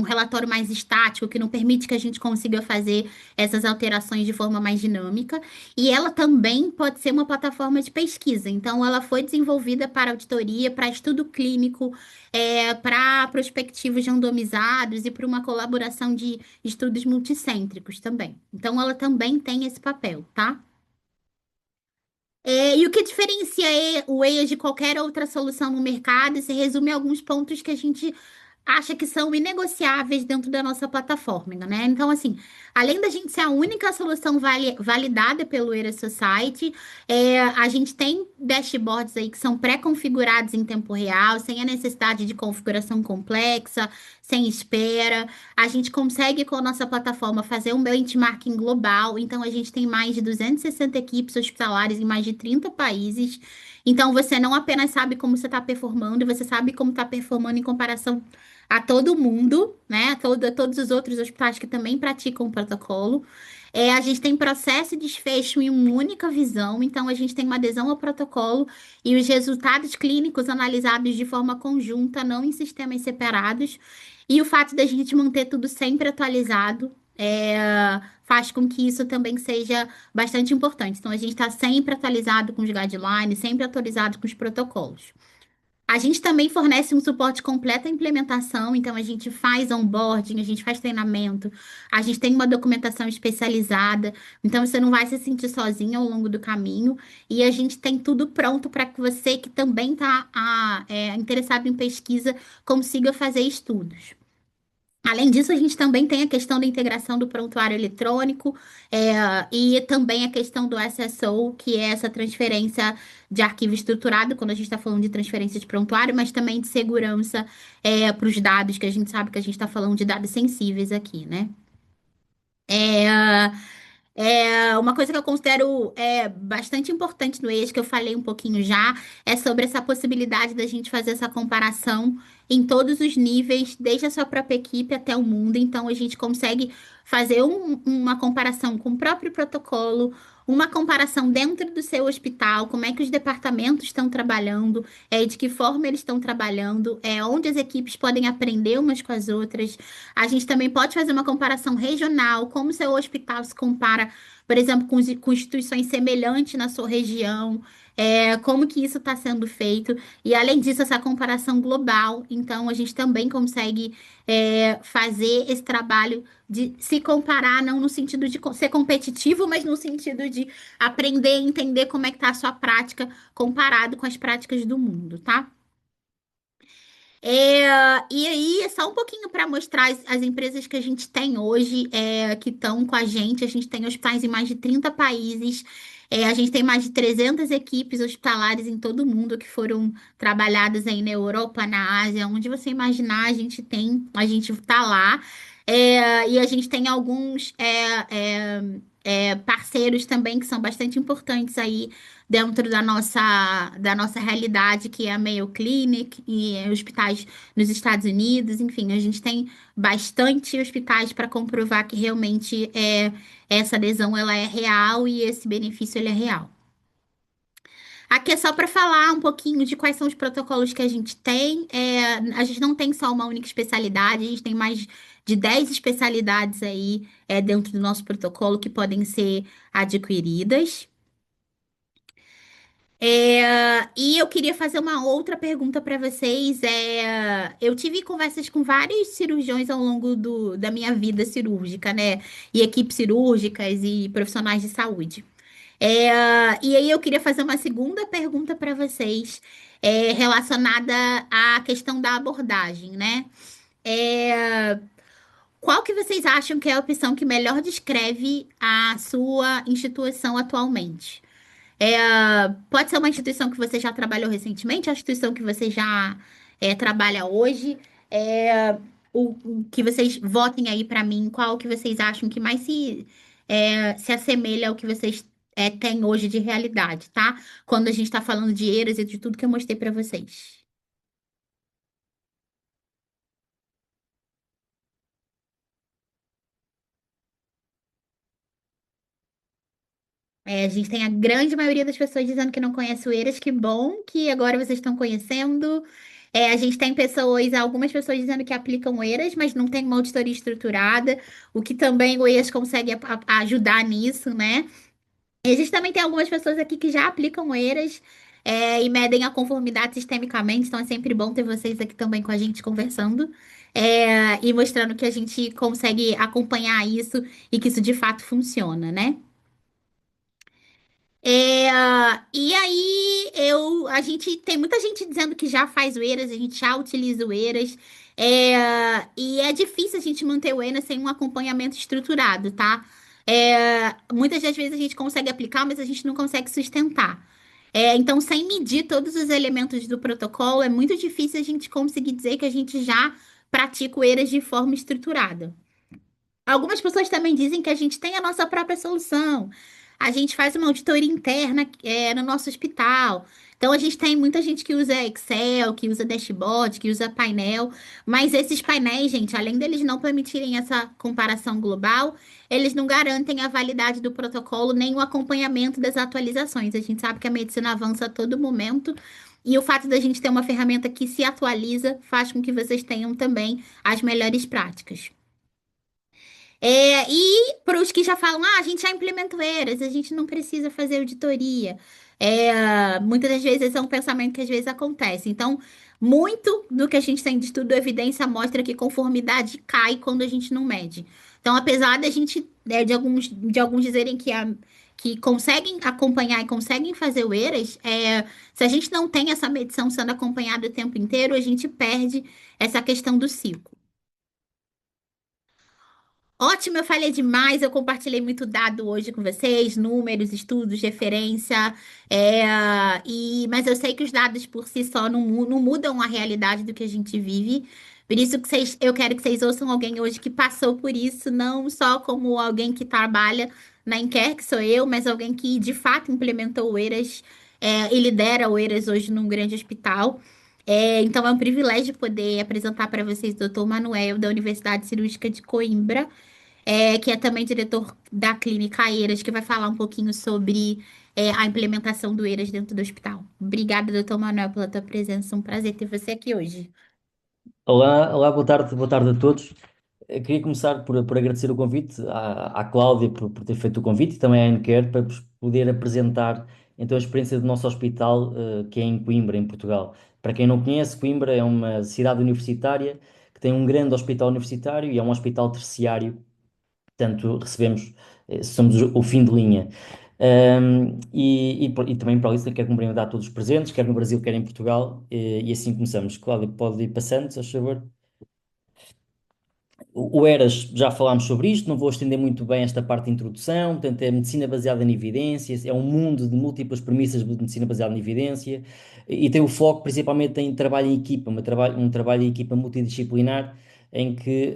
S1: relatório mais estático que não permite que a gente consiga fazer essas alterações de forma mais dinâmica. E ela também pode ser uma plataforma de pesquisa, então ela foi desenvolvida para auditoria, para estudo clínico, para prospectivos randomizados e para uma colaboração de estudos multicêntricos também. Então, ela também tem esse papel, tá? E o que diferencia o EIA de qualquer outra solução no mercado se resume a alguns pontos que a gente acha que são inegociáveis dentro da nossa plataforma, né? Então, assim, além da gente ser a única solução validada pelo ERA Society, a gente tem dashboards aí que são pré-configurados em tempo real, sem a necessidade de configuração complexa, sem espera. A gente consegue, com a nossa plataforma, fazer um benchmarking global. Então, a gente tem mais de 260 equipes hospitalares em mais de 30 países. Então, você não apenas sabe como você está performando, você sabe como está performando em comparação a todo mundo, né? A todos os outros hospitais que também praticam o protocolo. A gente tem processo e desfecho em uma única visão, então a gente tem uma adesão ao protocolo e os resultados clínicos analisados de forma conjunta, não em sistemas separados. E o fato da gente manter tudo sempre atualizado. Faz com que isso também seja bastante importante. Então, a gente está sempre atualizado com os guidelines, sempre atualizado com os protocolos. A gente também fornece um suporte completo à implementação, então a gente faz onboarding, a gente faz treinamento, a gente tem uma documentação especializada, então você não vai se sentir sozinho ao longo do caminho, e a gente tem tudo pronto para que você que também está interessado em pesquisa consiga fazer estudos. Além disso, a gente também tem a questão da integração do prontuário eletrônico, e também a questão do SSO, que é essa transferência de arquivo estruturado, quando a gente está falando de transferência de prontuário, mas também de segurança, para os dados, que a gente sabe que a gente está falando de dados sensíveis aqui, né? É, uma coisa que eu considero bastante importante no eixo, que eu falei um pouquinho já, é sobre essa possibilidade da gente fazer essa comparação em todos os níveis, desde a sua própria equipe até o mundo. Então, a gente consegue fazer uma comparação com o próprio protocolo, uma comparação dentro do seu hospital, como é que os departamentos estão trabalhando, de que forma eles estão trabalhando, onde as equipes podem aprender umas com as outras. A gente também pode fazer uma comparação regional, como o seu hospital se compara, por exemplo, com instituições semelhantes na sua região, como que isso está sendo feito. E além disso, essa comparação global, então a gente também consegue fazer esse trabalho de se comparar, não no sentido de ser competitivo, mas no sentido de aprender e entender como é que está a sua prática comparado com as práticas do mundo, tá? E aí, é só um pouquinho para mostrar as empresas que a gente tem hoje, que estão com a gente. A gente tem hospitais em mais de 30 países. A gente tem mais de 300 equipes hospitalares em todo o mundo que foram trabalhadas aí na Europa, na Ásia, onde você imaginar, a gente está lá. E a gente tem alguns parceiros também que são bastante importantes aí dentro da nossa realidade, que é a Mayo Clinic e hospitais nos Estados Unidos. Enfim, a gente tem bastante hospitais para comprovar que realmente essa adesão ela é real e esse benefício ele é real. Aqui é só para falar um pouquinho de quais são os protocolos que a gente tem. A gente não tem só uma única especialidade, a gente tem mais de 10 especialidades aí dentro do nosso protocolo que podem ser adquiridas. E eu queria fazer uma outra pergunta para vocês. Eu tive conversas com vários cirurgiões ao longo da minha vida cirúrgica, né? E equipes cirúrgicas e profissionais de saúde. E aí eu queria fazer uma segunda pergunta para vocês, relacionada à questão da abordagem, né? É, qual que vocês acham que é a opção que melhor descreve a sua instituição atualmente? Pode ser uma instituição que você já trabalhou recentemente, a instituição que você já trabalha hoje. É, o que vocês votem aí para mim, qual que vocês acham que mais se assemelha ao que vocês têm hoje de realidade, tá? Quando a gente está falando de ERAs e de tudo que eu mostrei para vocês. A gente tem a grande maioria das pessoas dizendo que não conhece o Eiras, que bom que agora vocês estão conhecendo. A gente tem algumas pessoas dizendo que aplicam o Eiras, mas não tem uma auditoria estruturada, o que também o Eiras consegue ajudar nisso, né? E a gente também tem algumas pessoas aqui que já aplicam o Eiras, e medem a conformidade sistemicamente, então é sempre bom ter vocês aqui também com a gente conversando, e mostrando que a gente consegue acompanhar isso e que isso de fato funciona, né? E aí a gente tem muita gente dizendo que já faz o Eiras, a gente já utiliza o Eiras, e é difícil a gente manter o Eiras sem um acompanhamento estruturado, tá? Muitas das vezes a gente consegue aplicar, mas a gente não consegue sustentar. Então, sem medir todos os elementos do protocolo, é muito difícil a gente conseguir dizer que a gente já pratica o Eiras de forma estruturada. Algumas pessoas também dizem que a gente tem a nossa própria solução. A gente faz uma auditoria interna, no nosso hospital. Então, a gente tem muita gente que usa Excel, que usa dashboard, que usa painel. Mas esses painéis, gente, além deles não permitirem essa comparação global, eles não garantem a validade do protocolo nem o acompanhamento das atualizações. A gente sabe que a medicina avança a todo momento. E o fato da gente ter uma ferramenta que se atualiza faz com que vocês tenham também as melhores práticas. E para os que já falam, a gente já implementou ERAs, a gente não precisa fazer auditoria. Muitas das vezes é um pensamento que às vezes acontece. Então, muito do que a gente tem de estudo, evidência mostra que conformidade cai quando a gente não mede. Então, apesar da gente, de alguns dizerem que conseguem acompanhar e conseguem fazer o ERAs, se a gente não tem essa medição sendo acompanhada o tempo inteiro, a gente perde essa questão do ciclo. Ótimo, eu falei demais, eu compartilhei muito dado hoje com vocês, números, estudos, referência, mas eu sei que os dados por si só não mudam a realidade do que a gente vive. Por isso que eu quero que vocês ouçam alguém hoje que passou por isso, não só como alguém que trabalha na Enquer, que sou eu, mas alguém que de fato implementou o ERAS, e lidera o ERAS hoje num grande hospital. Então é um privilégio poder apresentar para vocês o Dr. Manuel, da Universidade Cirúrgica de Coimbra, que é também diretor da Clínica Eiras, que vai falar um pouquinho sobre a implementação do Eiras dentro do hospital. Obrigada, doutor Manuel, pela tua presença. Um prazer ter você aqui hoje.
S3: Olá, olá, boa tarde a todos. Queria começar por agradecer o convite à Cláudia por ter feito o convite e também à Anker para vos poder apresentar então a experiência do nosso hospital, que é em Coimbra, em Portugal. Para quem não conhece, Coimbra é uma cidade universitária que tem um grande hospital universitário e é um hospital terciário, portanto somos o fim de linha. E também para isso quero cumprimentar todos os presentes, quer no Brasil, quer em Portugal, e assim começamos. Cláudia, pode ir passando, se faz favor. O Eras, já falámos sobre isto, não vou estender muito bem esta parte de introdução, portanto é medicina baseada em evidências, é um mundo de múltiplas premissas de medicina baseada em evidência e tem o foco principalmente em trabalho em equipa, um trabalho em equipa multidisciplinar em que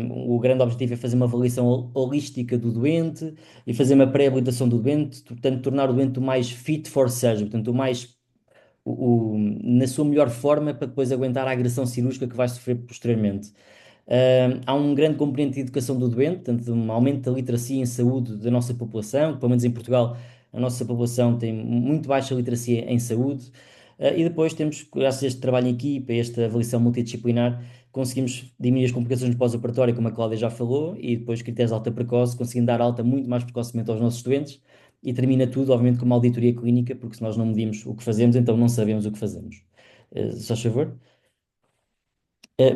S3: o grande objetivo é fazer uma avaliação holística do doente e fazer uma pré-habilitação do doente, portanto tornar o doente o mais fit for surgery, portanto na sua melhor forma para depois aguentar a agressão cirúrgica que vai sofrer posteriormente. Há um grande componente de educação do doente, portanto, um aumento da literacia em saúde da nossa população, pelo menos em Portugal, a nossa população tem muito baixa literacia em saúde. E depois temos, graças a este trabalho em equipa, a esta avaliação multidisciplinar, conseguimos diminuir as complicações no pós-operatório, como a Cláudia já falou, e depois critérios de alta precoce, conseguindo dar alta muito mais precocemente aos nossos doentes. E termina tudo, obviamente, com uma auditoria clínica, porque se nós não medimos o que fazemos, então não sabemos o que fazemos. Se faz favor.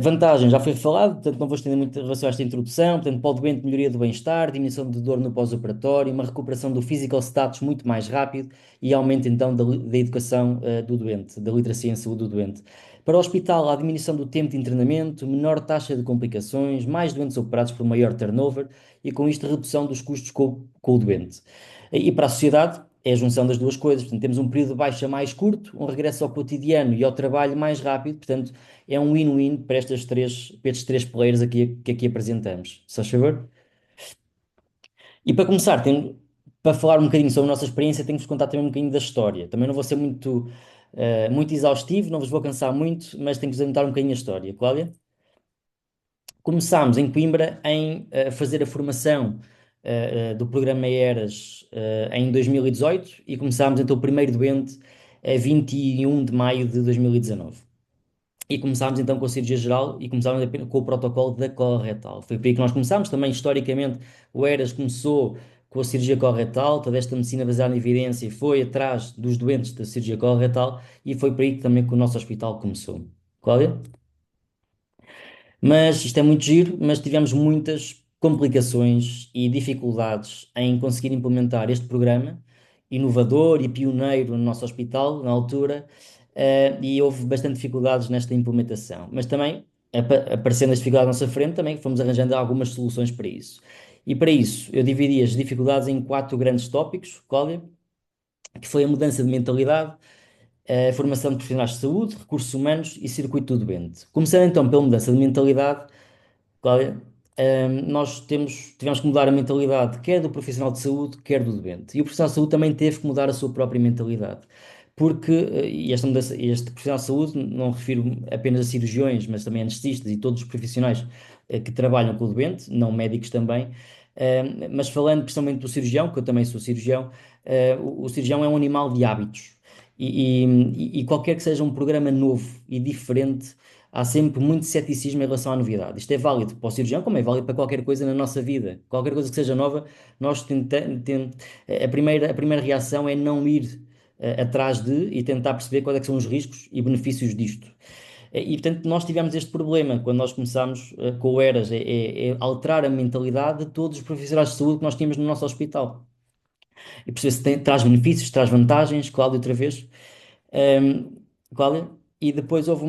S3: Vantagem, já foi falado, portanto não vou estender muito em relação a esta introdução, portanto para o doente melhoria do bem-estar, diminuição de dor no pós-operatório, uma recuperação do physical status muito mais rápido e aumento então da educação do doente, da literacia em saúde do doente. Para o hospital, há diminuição do tempo de internamento, menor taxa de complicações, mais doentes operados por maior turnover e com isto redução dos custos com o doente. E para a sociedade, é a junção das duas coisas, portanto temos um período de baixa mais curto, um regresso ao cotidiano e ao trabalho mais rápido, portanto é um win-win para estes três players aqui, que aqui apresentamos. Se faz favor? E para começar, para falar um bocadinho sobre a nossa experiência, tenho que vos contar também um bocadinho da história. Também não vou ser muito exaustivo, não vos vou cansar muito, mas tenho que vos adiantar um bocadinho a história. Cláudia? Começámos em Coimbra fazer a formação do programa ERAS em 2018 e começámos então o primeiro doente a 21 de maio de 2019. E começámos então com a cirurgia geral e começámos com o protocolo da coloretal. Foi por aí que nós começámos. Também, historicamente, o ERAS começou com a cirurgia coloretal, toda esta medicina baseada em evidência foi atrás dos doentes da cirurgia coloretal e foi por aí que também que o nosso hospital começou. Cláudia? Mas isto é muito giro, mas tivemos muitas complicações e dificuldades em conseguir implementar este programa, inovador e pioneiro no nosso hospital, na altura, e houve bastante dificuldades nesta implementação. Mas também, aparecendo as dificuldades à nossa frente, também fomos arranjando algumas soluções para isso. E para isso, eu dividi as dificuldades em quatro grandes tópicos, Cláudia, que foi a mudança de mentalidade, a formação de profissionais de saúde, recursos humanos e circuito do doente. Começando então pela mudança de mentalidade, Cláudia, tivemos que mudar a mentalidade, quer do profissional de saúde, quer do doente. E o profissional de saúde também teve que mudar a sua própria mentalidade. Porque, e este profissional de saúde, não refiro apenas a cirurgiões, mas também a anestesistas e todos os profissionais que trabalham com o doente, não médicos também, mas falando principalmente do cirurgião, que eu também sou cirurgião, o cirurgião é um animal de hábitos. E qualquer que seja um programa novo e diferente, há sempre muito ceticismo em relação à novidade. Isto é válido para o cirurgião, como é válido para qualquer coisa na nossa vida. Qualquer coisa que seja nova, nós a primeira reação é não ir atrás de e tentar perceber quais é que são os riscos e benefícios disto. E, portanto, nós tivemos este problema quando nós começámos com o ERAS, é alterar a mentalidade de todos os profissionais de saúde que nós tínhamos no nosso hospital. E perceber se traz benefícios, traz vantagens, Cláudio, outra vez. Um, Cláudia? E depois houve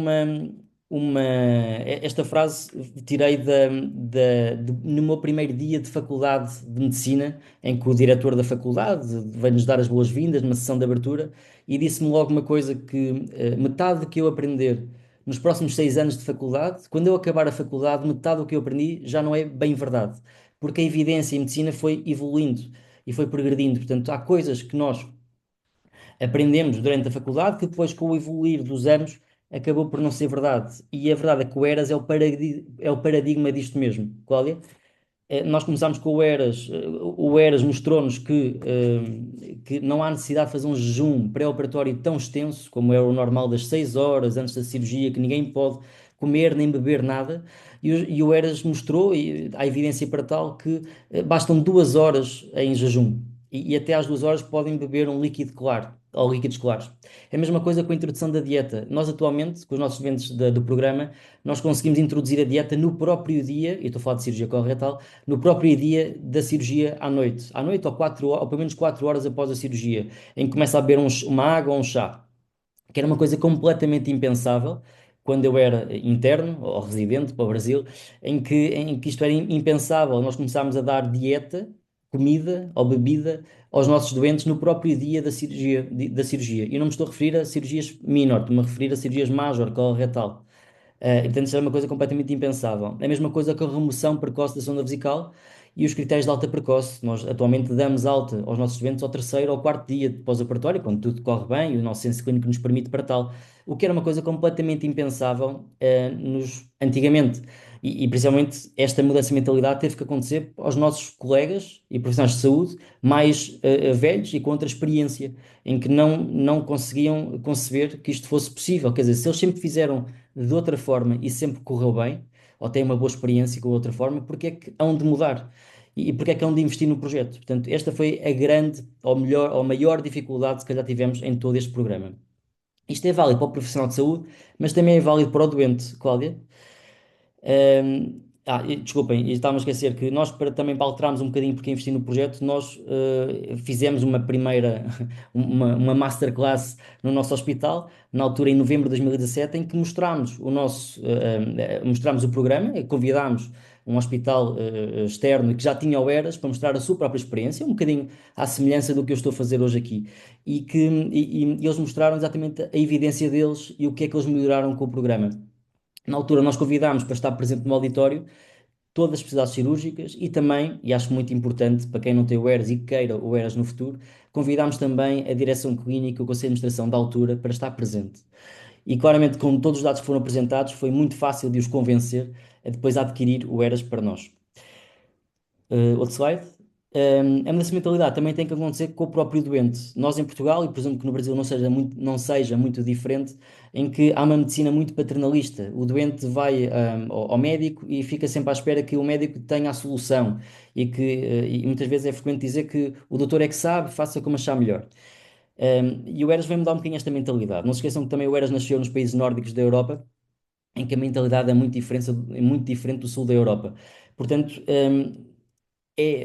S3: esta frase tirei no meu primeiro dia de faculdade de medicina, em que o diretor da faculdade veio-nos dar as boas-vindas numa sessão de abertura e disse-me logo uma coisa que metade do que eu aprender nos próximos 6 anos de faculdade, quando eu acabar a faculdade, metade do que eu aprendi já não é bem verdade, porque a evidência em medicina foi evoluindo e foi progredindo. Portanto, há coisas que nós aprendemos durante a faculdade, que depois, com o evoluir dos anos, acabou por não ser verdade. E a verdade é que o Eras é o paradigma disto mesmo. Cláudia? Nós começámos com o Eras mostrou-nos que não há necessidade de fazer um jejum pré-operatório tão extenso, como é o normal das 6 horas antes da cirurgia, que ninguém pode comer nem beber nada. E o Eras mostrou, e há evidência para tal, que bastam 2 horas em jejum. E até às 2 horas podem beber um líquido claro, ou líquidos claros. É a mesma coisa com a introdução da dieta. Nós atualmente, com os nossos doentes do programa, nós conseguimos introduzir a dieta no próprio dia, e estou a falar de cirurgia coloretal, no próprio dia da cirurgia à noite ou pelo menos 4 horas após a cirurgia, em que começa a beber uma água ou um chá, que era uma coisa completamente impensável quando eu era interno ou residente para o Brasil, em que isto era impensável. Nós começámos a dar dieta, comida ou bebida aos nossos doentes no próprio dia da cirurgia. E não me estou a referir a cirurgias minor, estou-me a referir a cirurgias major, coloretal. E, portanto, isso é uma coisa completamente impensável. É a mesma coisa com a remoção precoce da sonda vesical e os critérios de alta precoce. Nós atualmente damos alta aos nossos doentes ao terceiro ou quarto dia de pós-operatório, quando tudo corre bem e o nosso senso clínico nos permite para tal. O que era uma coisa completamente impensável antigamente. E principalmente esta mudança de mentalidade teve que acontecer aos nossos colegas e profissionais de saúde mais velhos e com outra experiência, em que não conseguiam conceber que isto fosse possível. Quer dizer, se eles sempre fizeram de outra forma e sempre correu bem, ou têm uma boa experiência com outra forma, porque é que hão de mudar? E porque é que hão de investir no projeto? Portanto, esta foi a grande, ou melhor, ou maior dificuldade que calhar tivemos em todo este programa. Isto é válido para o profissional de saúde, mas também é válido para o doente, Cláudia. Desculpem, e estava a esquecer que nós, para alterarmos um bocadinho porque investi no projeto, nós fizemos uma primeira, uma masterclass no nosso hospital, na altura em novembro de 2017, em que mostramos mostramos o programa, e convidámos um hospital externo que já tinha o ERAS para mostrar a sua própria experiência, um bocadinho à semelhança do que eu estou a fazer hoje aqui. E eles mostraram exatamente a evidência deles e o que é que eles melhoraram com o programa. Na altura, nós convidámos para estar presente no auditório todas as especialidades cirúrgicas e também, e acho muito importante para quem não tem o ERAS e queira o ERAS no futuro, convidámos também a direção clínica e o Conselho de Administração da altura para estar presente. E claramente, com todos os dados que foram apresentados, foi muito fácil de os convencer a depois adquirir o ERAS para nós. Outro slide. A mudança de mentalidade também tem que acontecer com o próprio doente. Nós em Portugal, e presumo que no Brasil não seja muito diferente, em que há uma medicina muito paternalista. O doente vai ao médico e fica sempre à espera que o médico tenha a solução e muitas vezes é frequente dizer que o doutor é que sabe, faça como achar melhor. E o Eras vem mudar um bocadinho esta mentalidade. Não se esqueçam que também o Eras nasceu nos países nórdicos da Europa, em que a mentalidade é muito diferente do sul da Europa. Portanto,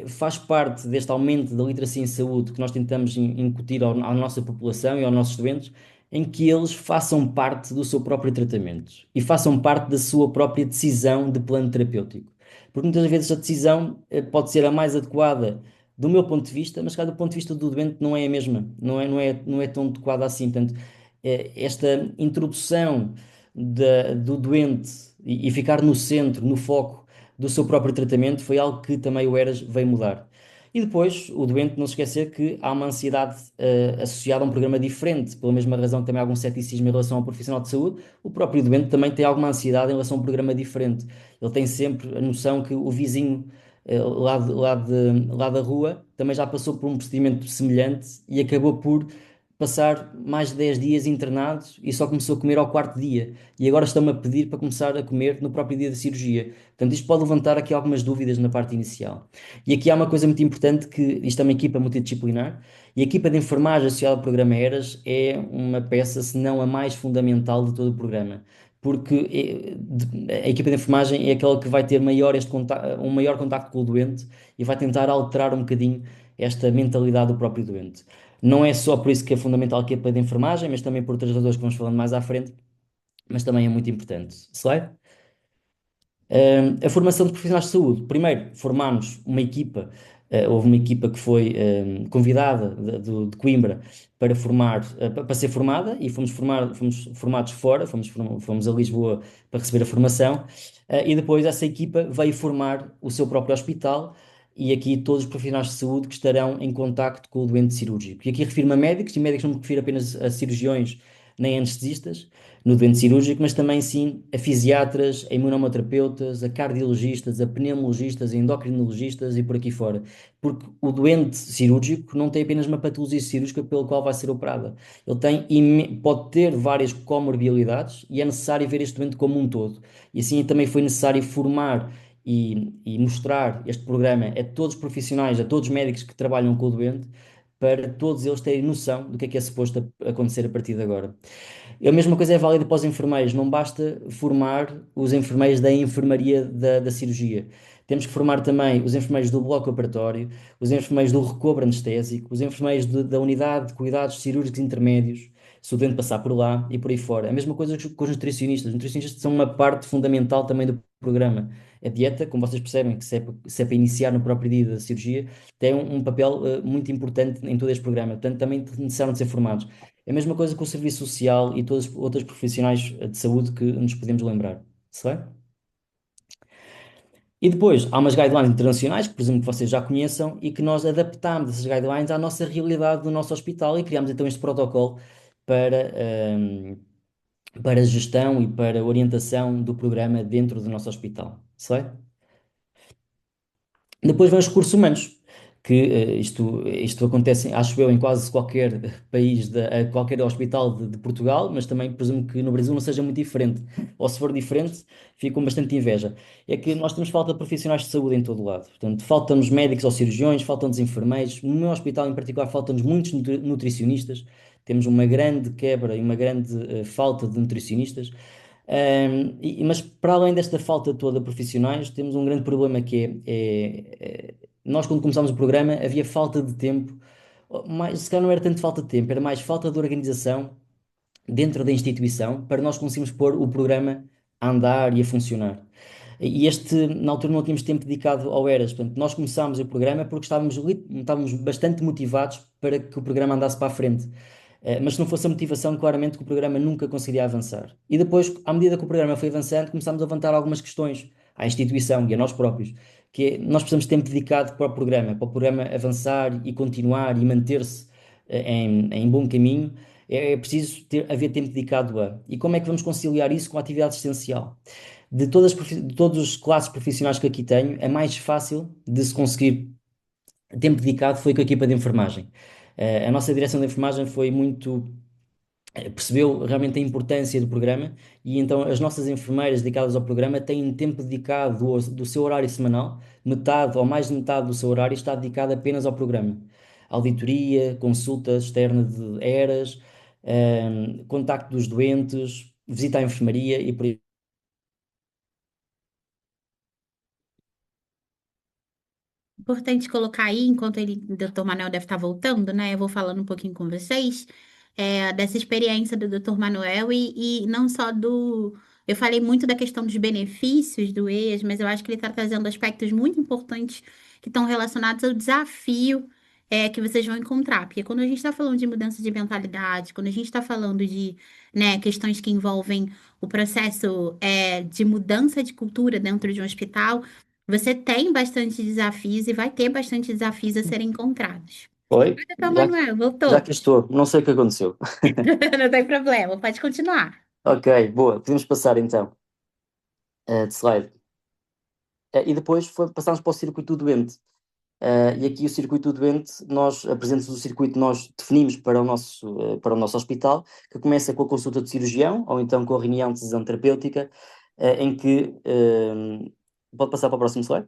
S3: faz parte deste aumento da literacia em saúde que nós tentamos incutir à nossa população e aos nossos doentes, em que eles façam parte do seu próprio tratamento e façam parte da sua própria decisão de plano terapêutico. Porque muitas vezes a decisão pode ser a mais adequada do meu ponto de vista, mas cada do ponto de vista do doente não é a mesma, não é tão adequada assim. Portanto, esta introdução do doente e ficar no centro, no foco do seu próprio tratamento foi algo que também o ERAS veio mudar. E depois, o doente, não se esquecer que há uma ansiedade associada a um programa diferente, pela mesma razão que também há algum ceticismo em relação ao profissional de saúde, o próprio doente também tem alguma ansiedade em relação a um programa diferente. Ele tem sempre a noção que o vizinho lá da rua também já passou por um procedimento semelhante e acabou por passar mais de 10 dias internado e só começou a comer ao quarto dia. E agora estão-me a pedir para começar a comer no próprio dia da cirurgia. Portanto, isto pode levantar aqui algumas dúvidas na parte inicial. E aqui há uma coisa muito importante, que isto é uma equipa multidisciplinar, e a equipa de enfermagem associada ao programa ERAS é uma peça, se não a mais fundamental de todo o programa. Porque a equipa de enfermagem é aquela que vai ter um maior contacto com o doente e vai tentar alterar um bocadinho esta mentalidade do próprio doente. Não é só por isso que é fundamental a equipa de enfermagem, mas também por outras razões que vamos falando mais à frente, mas também é muito importante. Slide. A formação de profissionais de saúde. Primeiro, formámos uma equipa, houve uma equipa que foi convidada de Coimbra para ser formada e fomos formados fora, fomos a Lisboa para receber a formação, e depois essa equipa veio formar o seu próprio hospital e aqui todos os profissionais de saúde que estarão em contacto com o doente cirúrgico. E aqui refiro-me a médicos, e médicos não me refiro apenas a cirurgiões nem anestesistas, no doente cirúrgico, mas também sim a fisiatras, a imunoterapeutas, a cardiologistas, a pneumologistas, a endocrinologistas e por aqui fora. Porque o doente cirúrgico não tem apenas uma patologia cirúrgica pela qual vai ser operada. Ele pode ter várias comorbilidades e é necessário ver este doente como um todo. E assim também foi necessário formar e mostrar este programa a todos os profissionais, a todos os médicos que trabalham com o doente, para todos eles terem noção do que é suposto acontecer a partir de agora. A mesma coisa é válida para os enfermeiros. Não basta formar os enfermeiros da enfermaria da cirurgia. Temos que formar também os enfermeiros do bloco operatório, os enfermeiros do recobro anestésico, os enfermeiros da unidade de cuidados cirúrgicos intermédios, se o doente passar por lá e por aí fora. A mesma coisa com os nutricionistas. Os nutricionistas são uma parte fundamental também do programa. A dieta, como vocês percebem, que se é para iniciar no próprio dia da cirurgia, tem um papel muito importante em todo este programa. Portanto, também necessitaram de ser formados. É a mesma coisa com o serviço social e todos os outros profissionais de saúde que nos podemos lembrar. Certo? E depois, há umas guidelines internacionais, que presumo que vocês já conheçam, e que nós adaptámos essas guidelines à nossa realidade do nosso hospital e criámos então este protocolo para, para gestão e para orientação do programa dentro do nosso hospital. Certo? Depois vem os recursos humanos, que isto acontece, acho eu, em quase qualquer país, qualquer hospital de Portugal, mas também presumo que no Brasil não seja muito diferente. Ou se for diferente, fico com bastante inveja. É que nós temos falta de profissionais de saúde em todo o lado. Portanto, faltam-nos médicos ou cirurgiões, faltam-nos enfermeiros. No meu hospital, em particular, faltam-nos muitos nutricionistas. Temos uma grande quebra e uma grande falta de nutricionistas. Mas para além desta falta toda de profissionais, temos um grande problema que nós quando começámos o programa havia falta de tempo, mais, se calhar não era tanto falta de tempo, era mais falta de organização dentro da instituição para nós conseguirmos pôr o programa a andar e a funcionar. E na altura não tínhamos tempo dedicado ao Eras, portanto, nós começámos o programa porque estávamos bastante motivados para que o programa andasse para a frente. Mas se não fosse a motivação, claramente que o programa nunca conseguiria avançar. E depois, à medida que o programa foi avançando, começámos a levantar algumas questões à instituição e a nós próprios, nós precisamos de tempo dedicado para o programa avançar e continuar e manter-se em bom caminho, é preciso haver tempo dedicado a. E como é que vamos conciliar isso com a atividade essencial? De todas as classes profissionais que aqui tenho, a mais fácil de se conseguir tempo dedicado foi com a equipa de enfermagem. A nossa direção de enfermagem foi muito percebeu realmente a importância do programa e então as nossas enfermeiras dedicadas ao programa têm tempo dedicado do seu horário semanal, metade ou mais de metade do seu horário está dedicado apenas ao programa. Auditoria, consulta externa de ERAs, contacto dos doentes, visita à enfermaria e por aí.
S1: Importante colocar aí, enquanto o Dr. Manuel deve estar voltando, né? Eu vou falando um pouquinho com vocês, dessa experiência do Dr. Manuel e não só do. Eu falei muito da questão dos benefícios do EAS, mas eu acho que ele está trazendo aspectos muito importantes que estão relacionados ao desafio que vocês vão encontrar. Porque quando a gente está falando de mudança de mentalidade, quando a gente está falando de, né, questões que envolvem o processo de mudança de cultura dentro de um hospital. Você tem bastante desafios e vai ter bastante desafios a serem encontrados.
S3: Oi?
S1: Oi, doutor Manuel,
S3: Já que
S1: voltou.
S3: estou, não sei o que aconteceu.
S1: Não tem problema, pode continuar.
S3: Ok, boa, podemos passar então de slide. E depois passámos para o circuito do doente. E aqui o circuito do doente, nós apresentamos o circuito que nós definimos para o nosso hospital, que começa com a consulta de cirurgião, ou então com a reunião de decisão terapêutica, em que, pode passar para o próximo slide,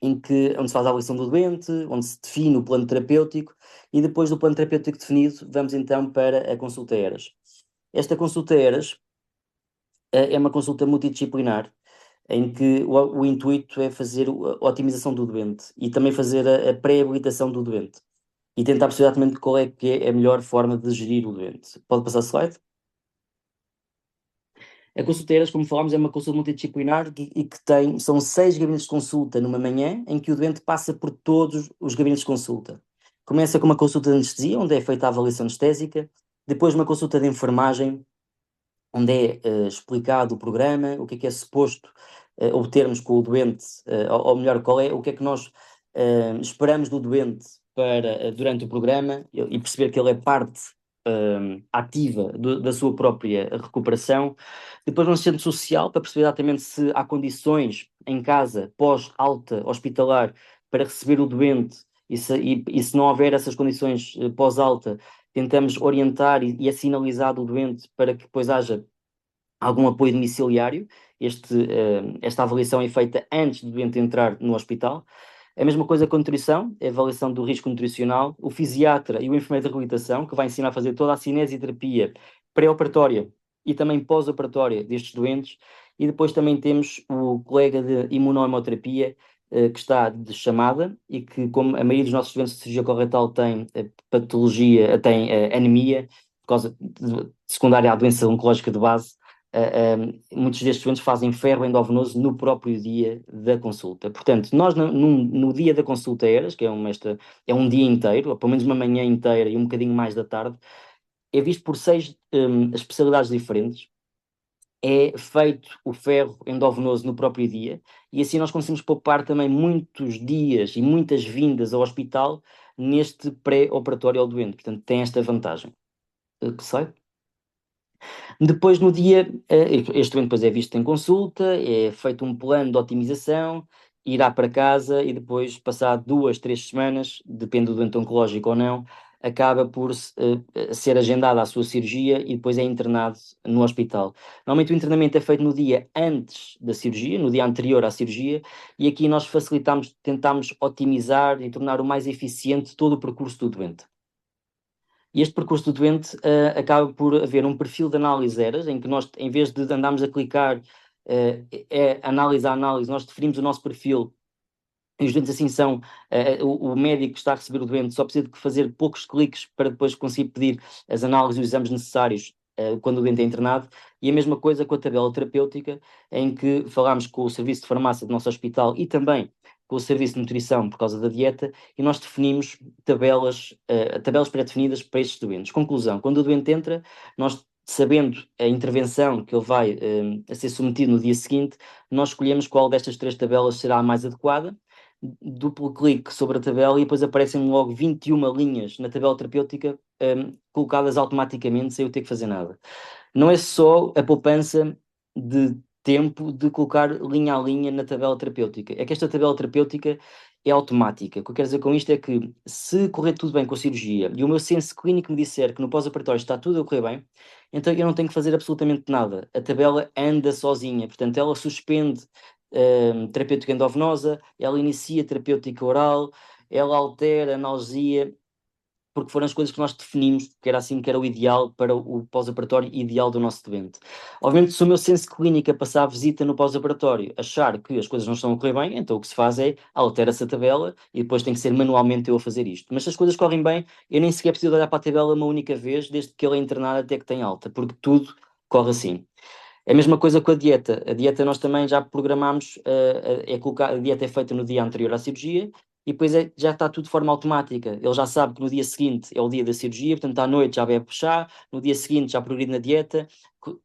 S3: onde se faz a avaliação do doente, onde se define o plano terapêutico, e depois do plano terapêutico definido, vamos então para a consulta ERAS. Esta consulta ERAS é uma consulta multidisciplinar, em que o intuito é fazer a otimização do doente e também fazer a pré-habilitação do doente e tentar perceber exatamente qual é que é a melhor forma de gerir o doente. Pode passar slide? A consulteiras, como falámos, é uma consulta multidisciplinar e que são 6 gabinetes de consulta numa manhã, em que o doente passa por todos os gabinetes de consulta. Começa com uma consulta de anestesia, onde é feita a avaliação anestésica, depois uma consulta de enfermagem, onde é explicado o programa, o que é suposto obtermos com o doente, ou melhor, o que é que nós esperamos do doente para, durante o programa e perceber que ele é parte ativa da sua própria recuperação. Depois um assistente social para perceber exatamente se há condições em casa, pós-alta hospitalar, para receber o doente e se não houver essas condições pós-alta, tentamos orientar e assinalizar o doente para que depois haja algum apoio domiciliário. Esta avaliação é feita antes do doente entrar no hospital. A mesma coisa com a nutrição, a avaliação do risco nutricional, o fisiatra e o enfermeiro de reabilitação, que vai ensinar a fazer toda a cinesioterapia pré-operatória e também pós-operatória destes doentes. E depois também temos o colega de imunohemoterapia, que está de chamada e que, como a maioria dos nossos doentes de cirurgia coloretal tem patologia, tem anemia, por causa secundária à doença oncológica de base, muitos destes doentes fazem ferro endovenoso no próprio dia da consulta. Portanto, nós no dia da consulta ERAS, que é um dia inteiro, ou pelo menos uma manhã inteira e um bocadinho mais da tarde, é visto por 6 especialidades diferentes, é feito o ferro endovenoso no próprio dia, e assim nós conseguimos poupar também muitos dias e muitas vindas ao hospital neste pré-operatório ao doente. Portanto, tem esta vantagem. Que sai? Depois, no dia, este doente depois é visto em consulta, é feito um plano de otimização, irá para casa e depois, passado 2, 3 semanas, depende do doente oncológico ou não, acaba por ser agendada a sua cirurgia e depois é internado no hospital. Normalmente o internamento é feito no dia antes da cirurgia, no dia anterior à cirurgia, e aqui nós tentamos otimizar e tornar o mais eficiente todo o percurso do doente. E este percurso do doente acaba por haver um perfil de análise eras, em que nós, em vez de andarmos a clicar análise a análise, nós definimos o nosso perfil. E os doentes assim são, o médico que está a receber o doente só precisa de fazer poucos cliques para depois conseguir pedir as análises e os exames necessários quando o doente é internado. E a mesma coisa com a tabela terapêutica, em que falámos com o serviço de farmácia do nosso hospital e também com o serviço de nutrição por causa da dieta, e nós definimos tabelas pré-definidas para estes doentes. Conclusão, quando o doente entra, nós, sabendo a intervenção que ele vai a ser submetido no dia seguinte, nós escolhemos qual destas 3 tabelas será a mais adequada, duplo clique sobre a tabela e depois aparecem logo 21 linhas na tabela terapêutica, colocadas automaticamente sem eu ter que fazer nada. Não é só a poupança de tempo de colocar linha a linha na tabela terapêutica, é que esta tabela terapêutica é automática. O que eu quero dizer com isto é que, se correr tudo bem com a cirurgia e o meu senso clínico me disser que no pós-operatório está tudo a correr bem, então eu não tenho que fazer absolutamente nada. A tabela anda sozinha, portanto, ela suspende terapêutica endovenosa, ela inicia terapêutica oral, ela altera analgesia, porque foram as coisas que nós definimos, que era assim que era o ideal para o pós-operatório ideal do nosso doente. Obviamente, se o meu senso clínico a passar a visita no pós-operatório achar que as coisas não estão a correr bem, então o que se faz é altera-se a tabela e depois tem que ser manualmente eu a fazer isto. Mas se as coisas correm bem, eu nem sequer preciso olhar para a tabela uma única vez, desde que ele é internado até que tem alta, porque tudo corre assim. É a mesma coisa com a dieta. A dieta nós também já programamos, a dieta é feita no dia anterior à cirurgia e depois já está tudo de forma automática. Ele já sabe que no dia seguinte é o dia da cirurgia, portanto à noite já bebe chá, no dia seguinte já progride na dieta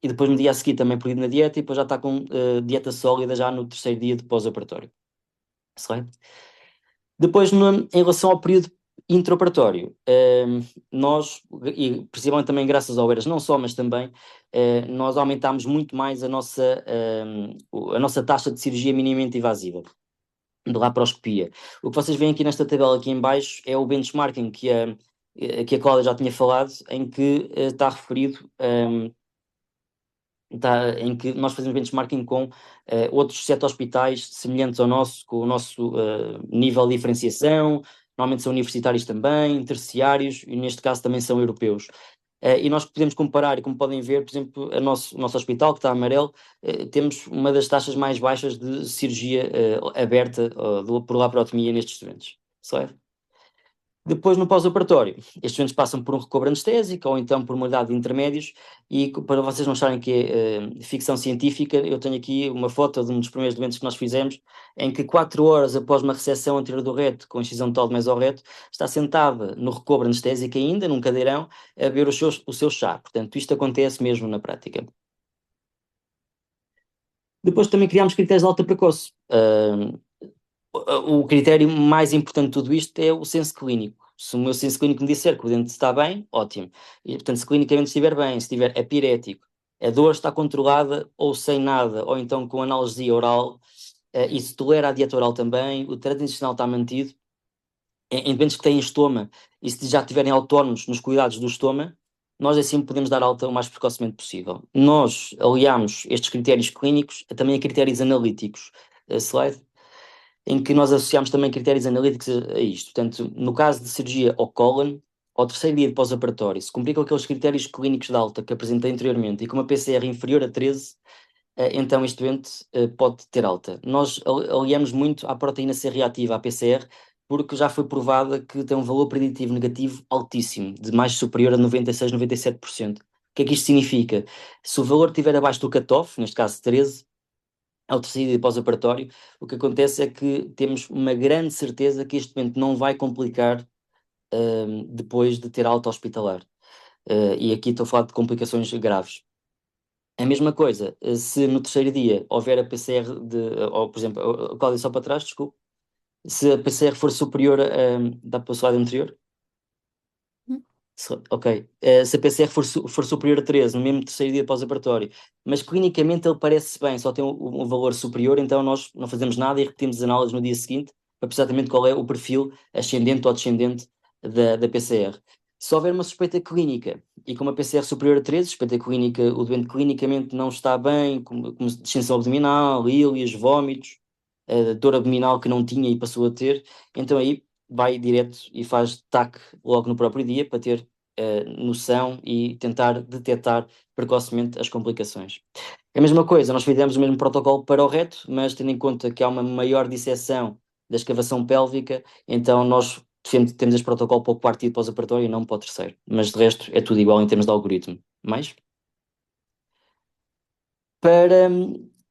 S3: e depois no dia a seguir também progride na dieta e depois já está com dieta sólida já no terceiro dia de pós-operatório. Certo? Depois, em relação ao período intraoperatório, nós, e principalmente também graças ao ERAS, não só, mas também, nós aumentámos muito mais a nossa taxa de cirurgia minimamente invasiva, de laparoscopia. O que vocês veem aqui nesta tabela aqui em baixo é o benchmarking que a Cláudia já tinha falado, em que está referido em que nós fazemos benchmarking com outros 7 hospitais semelhantes ao nosso, com o nosso nível de diferenciação, normalmente são universitários também, terciários, e neste caso também são europeus. E nós podemos comparar, e como podem ver, por exemplo, o nosso hospital, que está amarelo, temos uma das taxas mais baixas de cirurgia aberta por laparotomia nestes doentes. Certo? Depois, no pós-operatório, estes doentes passam por um recobro anestésico ou então por uma unidade de intermédios e, para vocês não acharem que é ficção científica, eu tenho aqui uma foto de um dos primeiros doentes que nós fizemos, em que 4 horas após uma reseção anterior do reto, com incisão total do mesorreto, está sentada no recobro anestésico ainda, num cadeirão, a beber o seu chá. Portanto, isto acontece mesmo na prática. Depois também criámos critérios de alta precoce. O critério mais importante de tudo isto é o senso clínico. Se o meu senso clínico me disser que o dente está bem, ótimo. E, portanto, se clinicamente estiver bem, se estiver epirético, a dor está controlada ou sem nada, ou então com analgesia oral, e se tolera a dieta oral também, o trato intestinal está mantido, em doentes que têm estoma, e se já estiverem autónomos nos cuidados do estoma, nós assim podemos dar alta o mais precocemente possível. Nós aliamos estes critérios clínicos também a critérios analíticos. Slide em que nós associamos também critérios analíticos a isto. Portanto, no caso de cirurgia ao cólon, ao terceiro dia de pós-operatório, se cumprir com aqueles critérios clínicos de alta que apresentei anteriormente e com uma PCR inferior a 13, então este doente pode ter alta. Nós aliamos muito à proteína C reativa, à PCR, porque já foi provada que tem um valor preditivo negativo altíssimo, de mais superior a 96, 97%. O que é que isto significa? Se o valor estiver abaixo do cutoff, neste caso 13, ao terceiro dia pós-operatório, o que acontece é que temos uma grande certeza que este doente não vai complicar depois de ter alta hospitalar. E aqui estou a falar de complicações graves. A mesma coisa, se no terceiro dia houver a PCR ou por exemplo, Cláudia, só para trás, desculpe, se a PCR for superior dá para o slide anterior? Ok. Se a PCR for superior a 13, no mesmo terceiro dia pós-operatório, mas clinicamente ele parece bem, só tem um valor superior, então nós não fazemos nada e repetimos as análises no dia seguinte para perceber exatamente qual é o perfil ascendente ou descendente da PCR. Se houver uma suspeita clínica e com uma PCR superior a 13, suspeita clínica, o doente clinicamente não está bem, como distensão abdominal, íleas, vômitos, dor abdominal que não tinha e passou a ter, então aí vai direto e faz TAC logo no próprio dia para ter noção e tentar detectar precocemente as complicações. É a mesma coisa, nós fizemos o mesmo protocolo para o reto, mas tendo em conta que há uma maior disseção da escavação pélvica, então nós temos este protocolo para o quarto dia pós-operatório e não para o terceiro. Mas de resto é tudo igual em termos de algoritmo. Mais? Para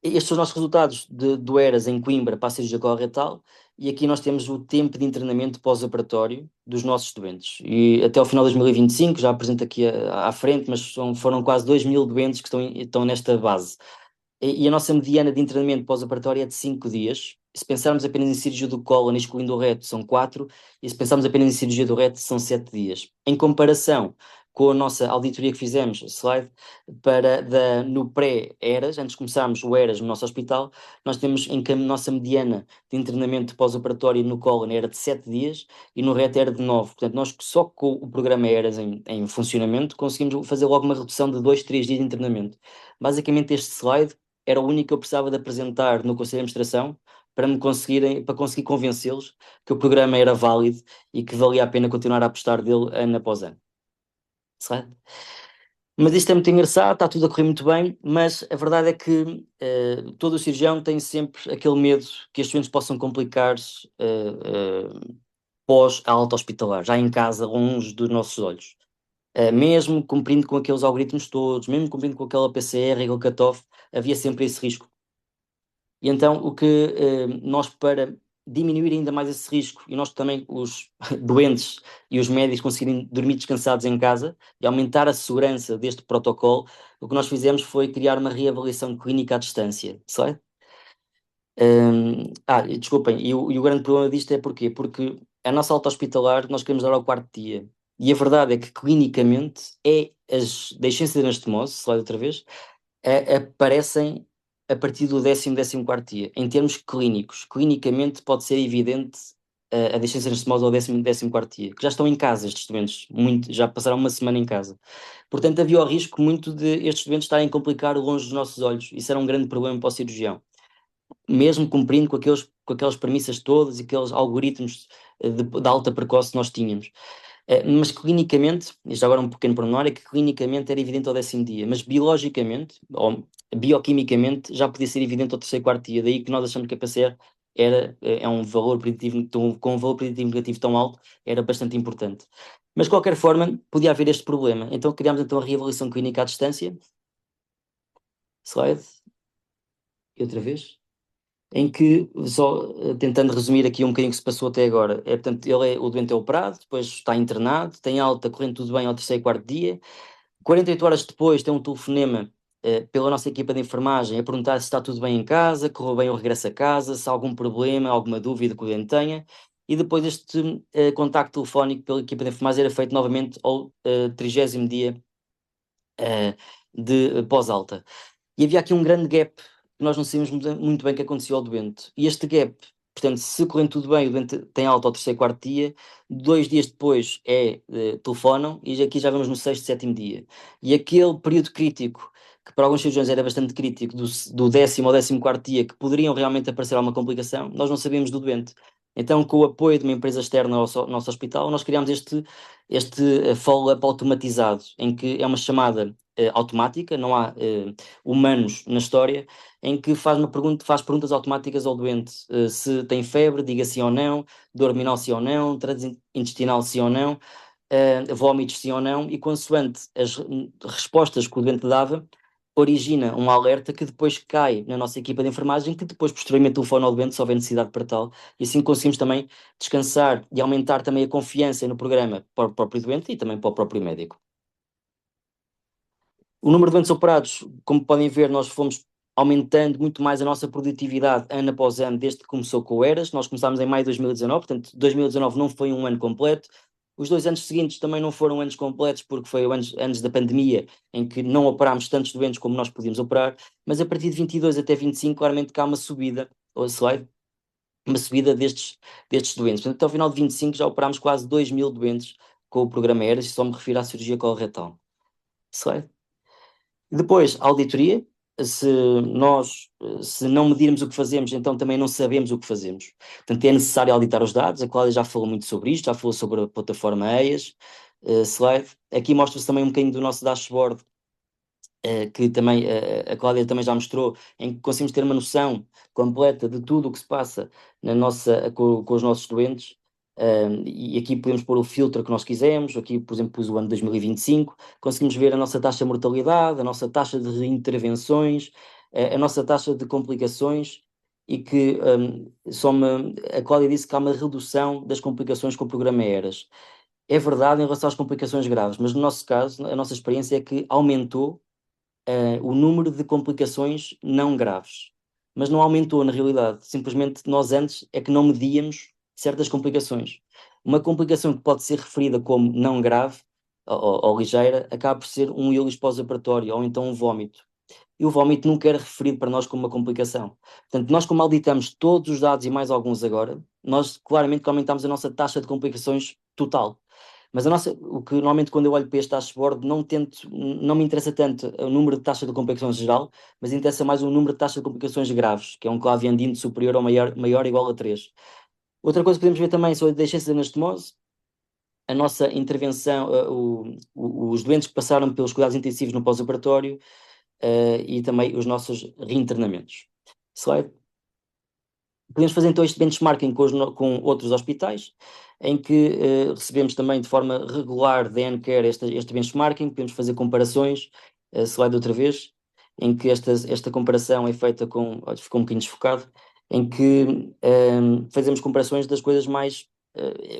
S3: estes são os nossos resultados do ERAS em Coimbra para a cirurgia coloretal e aqui nós temos o tempo de internamento pós-operatório dos nossos doentes. E até ao final de 2025, já apresento aqui à frente, mas foram quase 2.000 doentes que estão nesta base. E a nossa mediana de internamento pós-operatório é de 5 dias. Se pensarmos apenas em cirurgia do cólon, excluindo o reto, são 4, e se pensarmos apenas em cirurgia do reto, são 7 dias. Em comparação com a nossa auditoria que fizemos, slide, no pré-ERAS, antes de começarmos o ERAS no nosso hospital, nós temos em que a nossa mediana de internamento pós-operatório no cólon era de 7 dias e no reto era de 9. Portanto, nós só com o programa ERAS em funcionamento conseguimos fazer logo uma redução de 2, 3 dias de internamento. Basicamente este slide era o único que eu precisava de apresentar no Conselho de Administração para conseguir convencê-los que o programa era válido e que valia a pena continuar a apostar dele ano após ano. Certo? Mas isto é muito engraçado, está tudo a correr muito bem, mas a verdade é que todo o cirurgião tem sempre aquele medo que estes doentes possam complicar-se pós a alta hospitalar, já em casa, longe dos nossos olhos. Mesmo cumprindo com aqueles algoritmos todos, mesmo cumprindo com aquela PCR e aquele cutoff, havia sempre esse risco. E então, o que nós, para diminuir ainda mais esse risco, e nós também, os doentes e os médicos, conseguirem dormir descansados em casa e aumentar a segurança deste protocolo, o que nós fizemos foi criar uma reavaliação clínica à distância, certo? Desculpem, e o grande problema disto é porquê? Porque a nossa alta hospitalar nós queremos dar ao quarto dia. E a verdade é que clinicamente as deficiências de anastomose, slide outra vez, aparecem a partir do 10º dia. Em termos clínicos, clinicamente pode ser evidente a deficiência de anastomose ao 10º dia, que já estão em casa estes doentes, já passaram uma semana em casa. Portanto, havia o risco muito de estes doentes estarem a complicar longe dos nossos olhos. Isso era um grande problema para o cirurgião. Mesmo cumprindo com aquelas premissas todas e aqueles algoritmos de alta precoce que nós tínhamos. Mas clinicamente, e já agora um pequeno pormenor, é que clinicamente era evidente ao 10º dia, mas biologicamente, ou bioquimicamente, já podia ser evidente ao terceiro e quarto dia, daí que nós achamos que a PCR é um valor preditivo, com um valor preditivo negativo tão alto, era bastante importante. Mas de qualquer forma, podia haver este problema. Então criámos então a reavaliação clínica à distância. Slide. E outra vez. Em que, só tentando resumir aqui um bocadinho o que se passou até agora, portanto, o doente é operado, depois está internado, tem alta, correndo tudo bem ao terceiro e quarto dia, 48 horas depois tem um telefonema pela nossa equipa de enfermagem a perguntar se está tudo bem em casa, correu bem o regresso a casa, se há algum problema, alguma dúvida que o doente tenha, e depois este contacto telefónico pela equipa de enfermagem era feito novamente ao 30º dia de pós-alta. E havia aqui um grande gap que nós não sabíamos muito bem o que aconteceu ao doente. E este gap, portanto, se correndo tudo bem, o doente tem alta ao terceiro e quarto dia, 2 dias depois telefonam e aqui já vamos no 6º, 7º dia. E aquele período crítico, que para alguns cirurgiões era bastante crítico, do 10º ao 14º dia, que poderiam realmente aparecer alguma complicação, nós não sabíamos do doente. Então, com o apoio de uma empresa externa ao nosso hospital, nós criámos este follow-up automatizado, em que é uma chamada automática, não há humanos na história, em que faz perguntas automáticas ao doente, se tem febre, diga sim ou não, dor abdominal sim ou não, intestinal sim ou não, vômitos sim ou não, e consoante as respostas que o doente dava, origina um alerta que depois cai na nossa equipa de enfermagem, que depois posteriormente telefona ao doente se houver necessidade para tal, e assim conseguimos também descansar e aumentar também a confiança no programa para o próprio doente e também para o próprio médico. O número de doentes operados, como podem ver, nós fomos aumentando muito mais a nossa produtividade ano após ano, desde que começou com o ERAS. Nós começámos em maio de 2019, portanto 2019 não foi um ano completo. Os 2 anos seguintes também não foram anos completos, porque foi anos da pandemia, em que não operámos tantos doentes como nós podíamos operar, mas a partir de 22 até 25, claramente cá há uma subida, uma subida destes doentes. Portanto, até ao final de 25 já operámos quase 2.000 doentes com o programa ERAS, e só me refiro à cirurgia coloretal. Slide. Depois, a auditoria. Se não medirmos o que fazemos, então também não sabemos o que fazemos. Portanto, é necessário auditar os dados. A Cláudia já falou muito sobre isto, já falou sobre a plataforma EIAS. slide. Aqui mostra-se também um bocadinho do nosso dashboard, que também a Cláudia também já mostrou, em que conseguimos ter uma noção completa de tudo o que se passa com os nossos doentes. E aqui podemos pôr o filtro que nós quisermos. Aqui, por exemplo, pus o ano 2025. Conseguimos ver a nossa taxa de mortalidade, a nossa taxa de reintervenções, a nossa taxa de complicações, e que a Cláudia disse que há uma redução das complicações com o programa ERAS. É verdade em relação às complicações graves, mas no nosso caso, a nossa experiência é que aumentou o número de complicações não graves. Mas não aumentou na realidade. Simplesmente nós antes é que não medíamos certas complicações. Uma complicação que pode ser referida como não grave ou ligeira acaba por ser um ílis pós-operatório ou então um vómito. E o vómito nunca era referido para nós como uma complicação. Portanto, nós, como auditamos todos os dados e mais alguns agora, nós claramente que aumentamos a nossa taxa de complicações total. Mas o que normalmente quando eu olho para este dashboard não me interessa tanto o número de taxa de complicações geral, mas interessa mais o número de taxa de complicações graves, que é um clavian de superior ou maior ou igual a 3. Outra coisa que podemos ver também sobre a deiscência de anastomose, a nossa intervenção, os doentes que passaram pelos cuidados intensivos no pós-operatório, e também os nossos reinternamentos. Slide. Podemos fazer então este benchmarking com outros hospitais, em que recebemos também de forma regular da ANCARE este benchmarking. Podemos fazer comparações, slide outra vez, em que esta comparação é feita com, olha, ficou um bocadinho desfocado, em que fazemos comparações das coisas mais,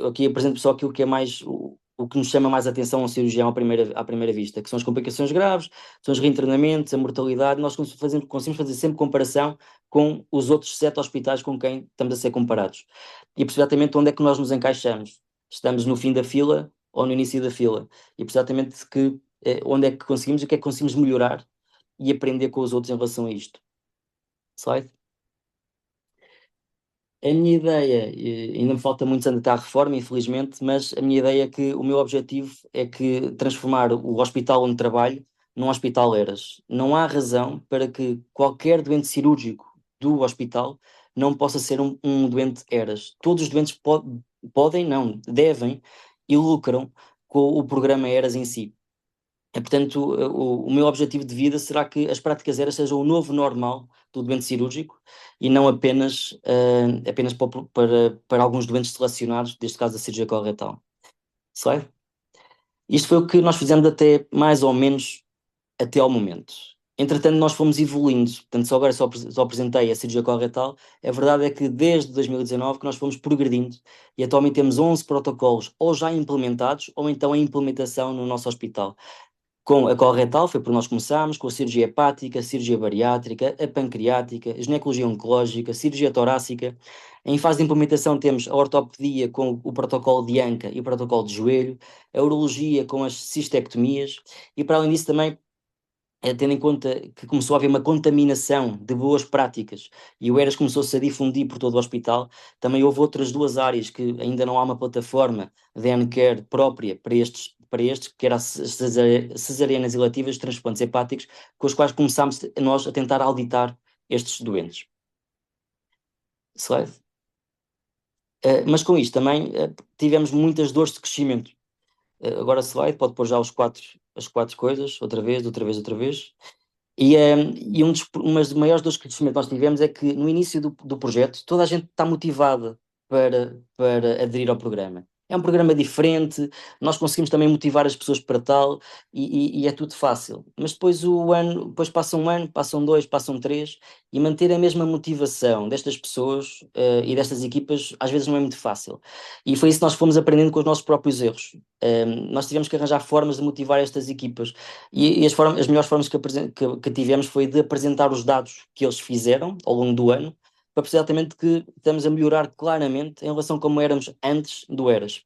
S3: aqui apresento só aquilo que é mais, o que nos chama mais atenção ao cirurgião à primeira vista, que são as complicações graves, são os reinternamentos, a mortalidade. Nós conseguimos fazer sempre comparação com os outros 7 hospitais com quem estamos a ser comparados. E perceber exatamente onde é que nós nos encaixamos. Estamos no fim da fila ou no início da fila. E perceber exatamente onde é que conseguimos e o que é que conseguimos melhorar e aprender com os outros em relação a isto. Slide. A minha ideia, ainda me falta muitos anos até à reforma, infelizmente, mas a minha ideia é que o meu objetivo é que transformar o hospital onde trabalho num hospital ERAS. Não há razão para que qualquer doente cirúrgico do hospital não possa ser um doente ERAS. Todos os doentes podem, não, devem e lucram com o programa ERAS em si. Portanto, o meu objetivo de vida será que as práticas ERAS sejam o novo normal do doente cirúrgico e não apenas para alguns doentes selecionados, neste caso a cirurgia coloretal. Slide. Isto foi o que nós fizemos até mais ou menos até ao momento. Entretanto, nós fomos evoluindo. Portanto, agora só apresentei a cirurgia coloretal. A verdade é que desde 2019 que nós fomos progredindo e atualmente temos 11 protocolos ou já implementados ou então em implementação no nosso hospital. Com a coloretal, foi por nós começámos, com a cirurgia hepática, a cirurgia bariátrica, a pancreática, a ginecologia oncológica, a cirurgia torácica. Em fase de implementação temos a ortopedia com o protocolo de anca e o protocolo de joelho, a urologia com as cistectomias, e para além disso também, tendo em conta que começou a haver uma contaminação de boas práticas e o ERAS começou-se a difundir por todo o hospital, também houve outras 2 áreas que ainda não há uma plataforma de ANCARE própria para estes, que eram as cesarianas eletivas, os transplantes hepáticos, com os quais começámos nós a tentar auditar estes doentes. Slide. Mas com isto também tivemos muitas dores de crescimento. Agora slide, pode pôr já as 4 coisas, outra vez. E uma das maiores dores de crescimento que nós tivemos é que no início do projeto toda a gente está motivada para aderir ao programa. É um programa diferente, nós conseguimos também motivar as pessoas para tal e é tudo fácil. Mas depois passa um ano, passam 2, passam 3 e manter a mesma motivação destas pessoas e destas equipas às vezes não é muito fácil. E foi isso que nós fomos aprendendo com os nossos próprios erros. Nós tivemos que arranjar formas de motivar estas equipas e as melhores formas que tivemos foi de apresentar os dados que eles fizeram ao longo do ano, para perceber exatamente que estamos a melhorar claramente em relação a como éramos antes do ERAS.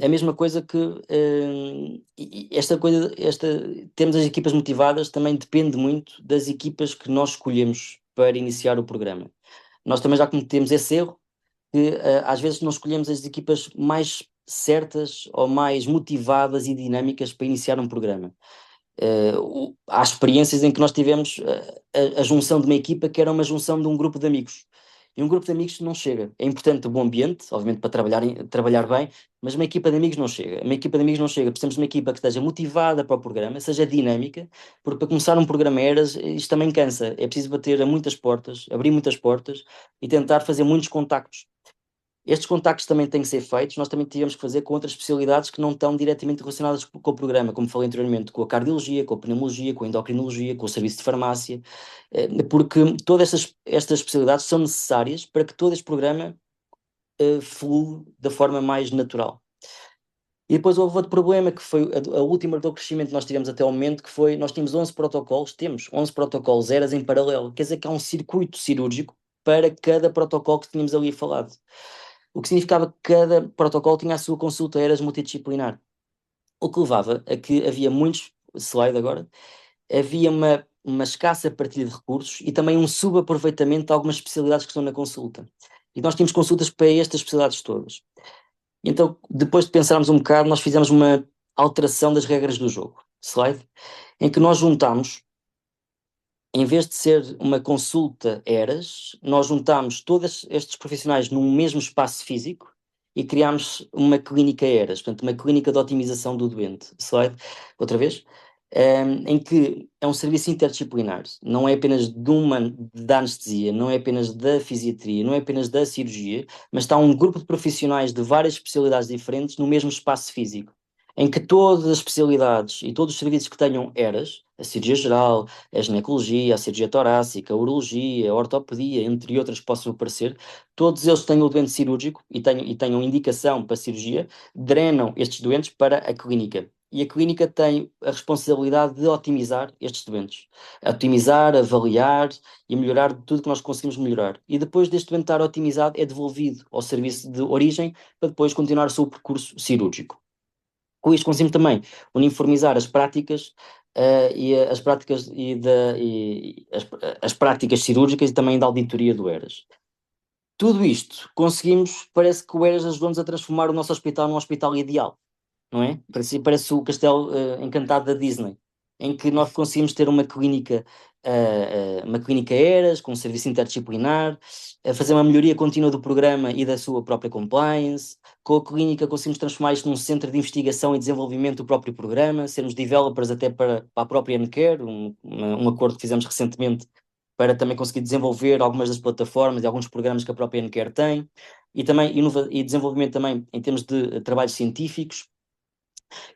S3: A mesma coisa que termos as equipas motivadas também depende muito das equipas que nós escolhemos para iniciar o programa. Nós também já cometemos esse erro, que às vezes não escolhemos as equipas mais certas ou mais motivadas e dinâmicas para iniciar um programa. Há experiências em que nós tivemos a junção de uma equipa que era uma junção de um grupo de amigos E um grupo de amigos não chega. É importante o bom ambiente, obviamente para trabalhar bem, mas uma equipa de amigos não chega. Uma equipa de amigos não chega. Precisamos de uma equipa que esteja motivada para o programa, seja dinâmica, porque para começar um programa Eras, isto também cansa. É preciso bater a muitas portas, abrir muitas portas e tentar fazer muitos contactos. Estes contactos também têm que ser feitos, nós também tivemos que fazer com outras especialidades que não estão diretamente relacionadas com o programa, como falei anteriormente, com a cardiologia, com a pneumologia, com a endocrinologia, com o serviço de farmácia, porque todas estas especialidades são necessárias para que todo este programa flua da forma mais natural. E depois houve outro problema, que foi a última do crescimento que nós tivemos até ao momento, que foi, nós temos 11 protocolos, temos 11 protocolos eras em paralelo, quer dizer que há um circuito cirúrgico para cada protocolo que tínhamos ali falado. O que significava que cada protocolo tinha a sua consulta eras multidisciplinar. O que levava a que havia muitos, slide agora, havia uma escassa partilha de recursos e também um subaproveitamento de algumas especialidades que estão na consulta. E nós tínhamos consultas para estas especialidades todas. E então, depois de pensarmos um bocado, nós fizemos uma alteração das regras do jogo, slide, em que nós juntámos, em vez de ser uma consulta eras, nós juntámos todos estes profissionais num mesmo espaço físico e criámos uma clínica eras, portanto, uma clínica de otimização do doente. Slide, outra vez. Em que é um serviço interdisciplinar, não é apenas da anestesia, não é apenas da fisiatria, não é apenas da cirurgia, mas está um grupo de profissionais de várias especialidades diferentes no mesmo espaço físico, em que todas as especialidades e todos os serviços que tenham eras, a cirurgia geral, a ginecologia, a cirurgia torácica, a urologia, a ortopedia, entre outras que possam aparecer, todos eles têm o doente cirúrgico e tenham indicação para cirurgia, drenam estes doentes para a clínica. E a clínica tem a responsabilidade de otimizar estes doentes. Otimizar, avaliar e melhorar tudo que nós conseguimos melhorar. E depois deste doente estar otimizado, é devolvido ao serviço de origem para depois continuar o seu percurso cirúrgico. Com isto conseguimos também uniformizar as práticas e as práticas as práticas cirúrgicas e também da auditoria do ERAS. Tudo isto conseguimos, parece que o ERAS ajudou-nos a transformar o nosso hospital num hospital ideal, não é? Parece o castelo encantado da Disney, em que nós conseguimos ter uma clínica ERAS, com um serviço interdisciplinar, fazer uma melhoria contínua do programa e da sua própria compliance. Com a clínica conseguimos transformar isto num centro de investigação e desenvolvimento do próprio programa, sermos developers até para a própria N-Care, um acordo que fizemos recentemente para também conseguir desenvolver algumas das plataformas e alguns programas que a própria N-Care tem, e também desenvolvimento também em termos de trabalhos científicos,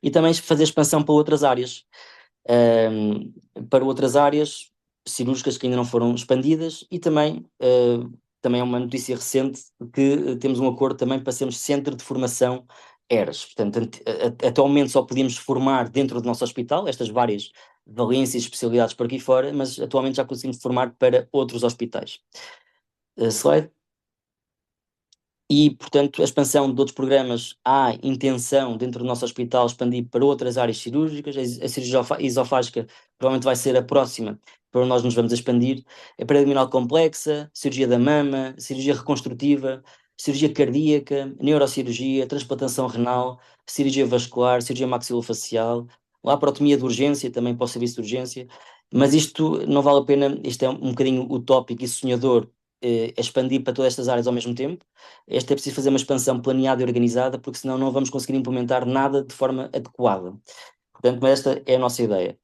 S3: e também fazer expansão para outras áreas cirúrgicas que ainda não foram expandidas, e também é uma notícia recente que temos um acordo também para sermos centro de formação ERAS. Portanto, até ao momento só podíamos formar dentro do nosso hospital, estas várias valências e especialidades por aqui fora, mas atualmente já conseguimos formar para outros hospitais. Slide. E, portanto, a expansão de outros programas, há intenção dentro do nosso hospital expandir para outras áreas cirúrgicas. A cirurgia esofágica provavelmente vai ser a próxima para onde nós nos vamos expandir. A periabdominal complexa, cirurgia da mama, cirurgia reconstrutiva, cirurgia cardíaca, neurocirurgia, transplantação renal, cirurgia vascular, cirurgia maxilofacial, laparotomia de urgência, também para o serviço de urgência. Mas isto não vale a pena, isto é um bocadinho utópico e sonhador, expandir para todas estas áreas ao mesmo tempo. Este é preciso fazer uma expansão planeada e organizada, porque senão não vamos conseguir implementar nada de forma adequada. Portanto, esta é a nossa ideia.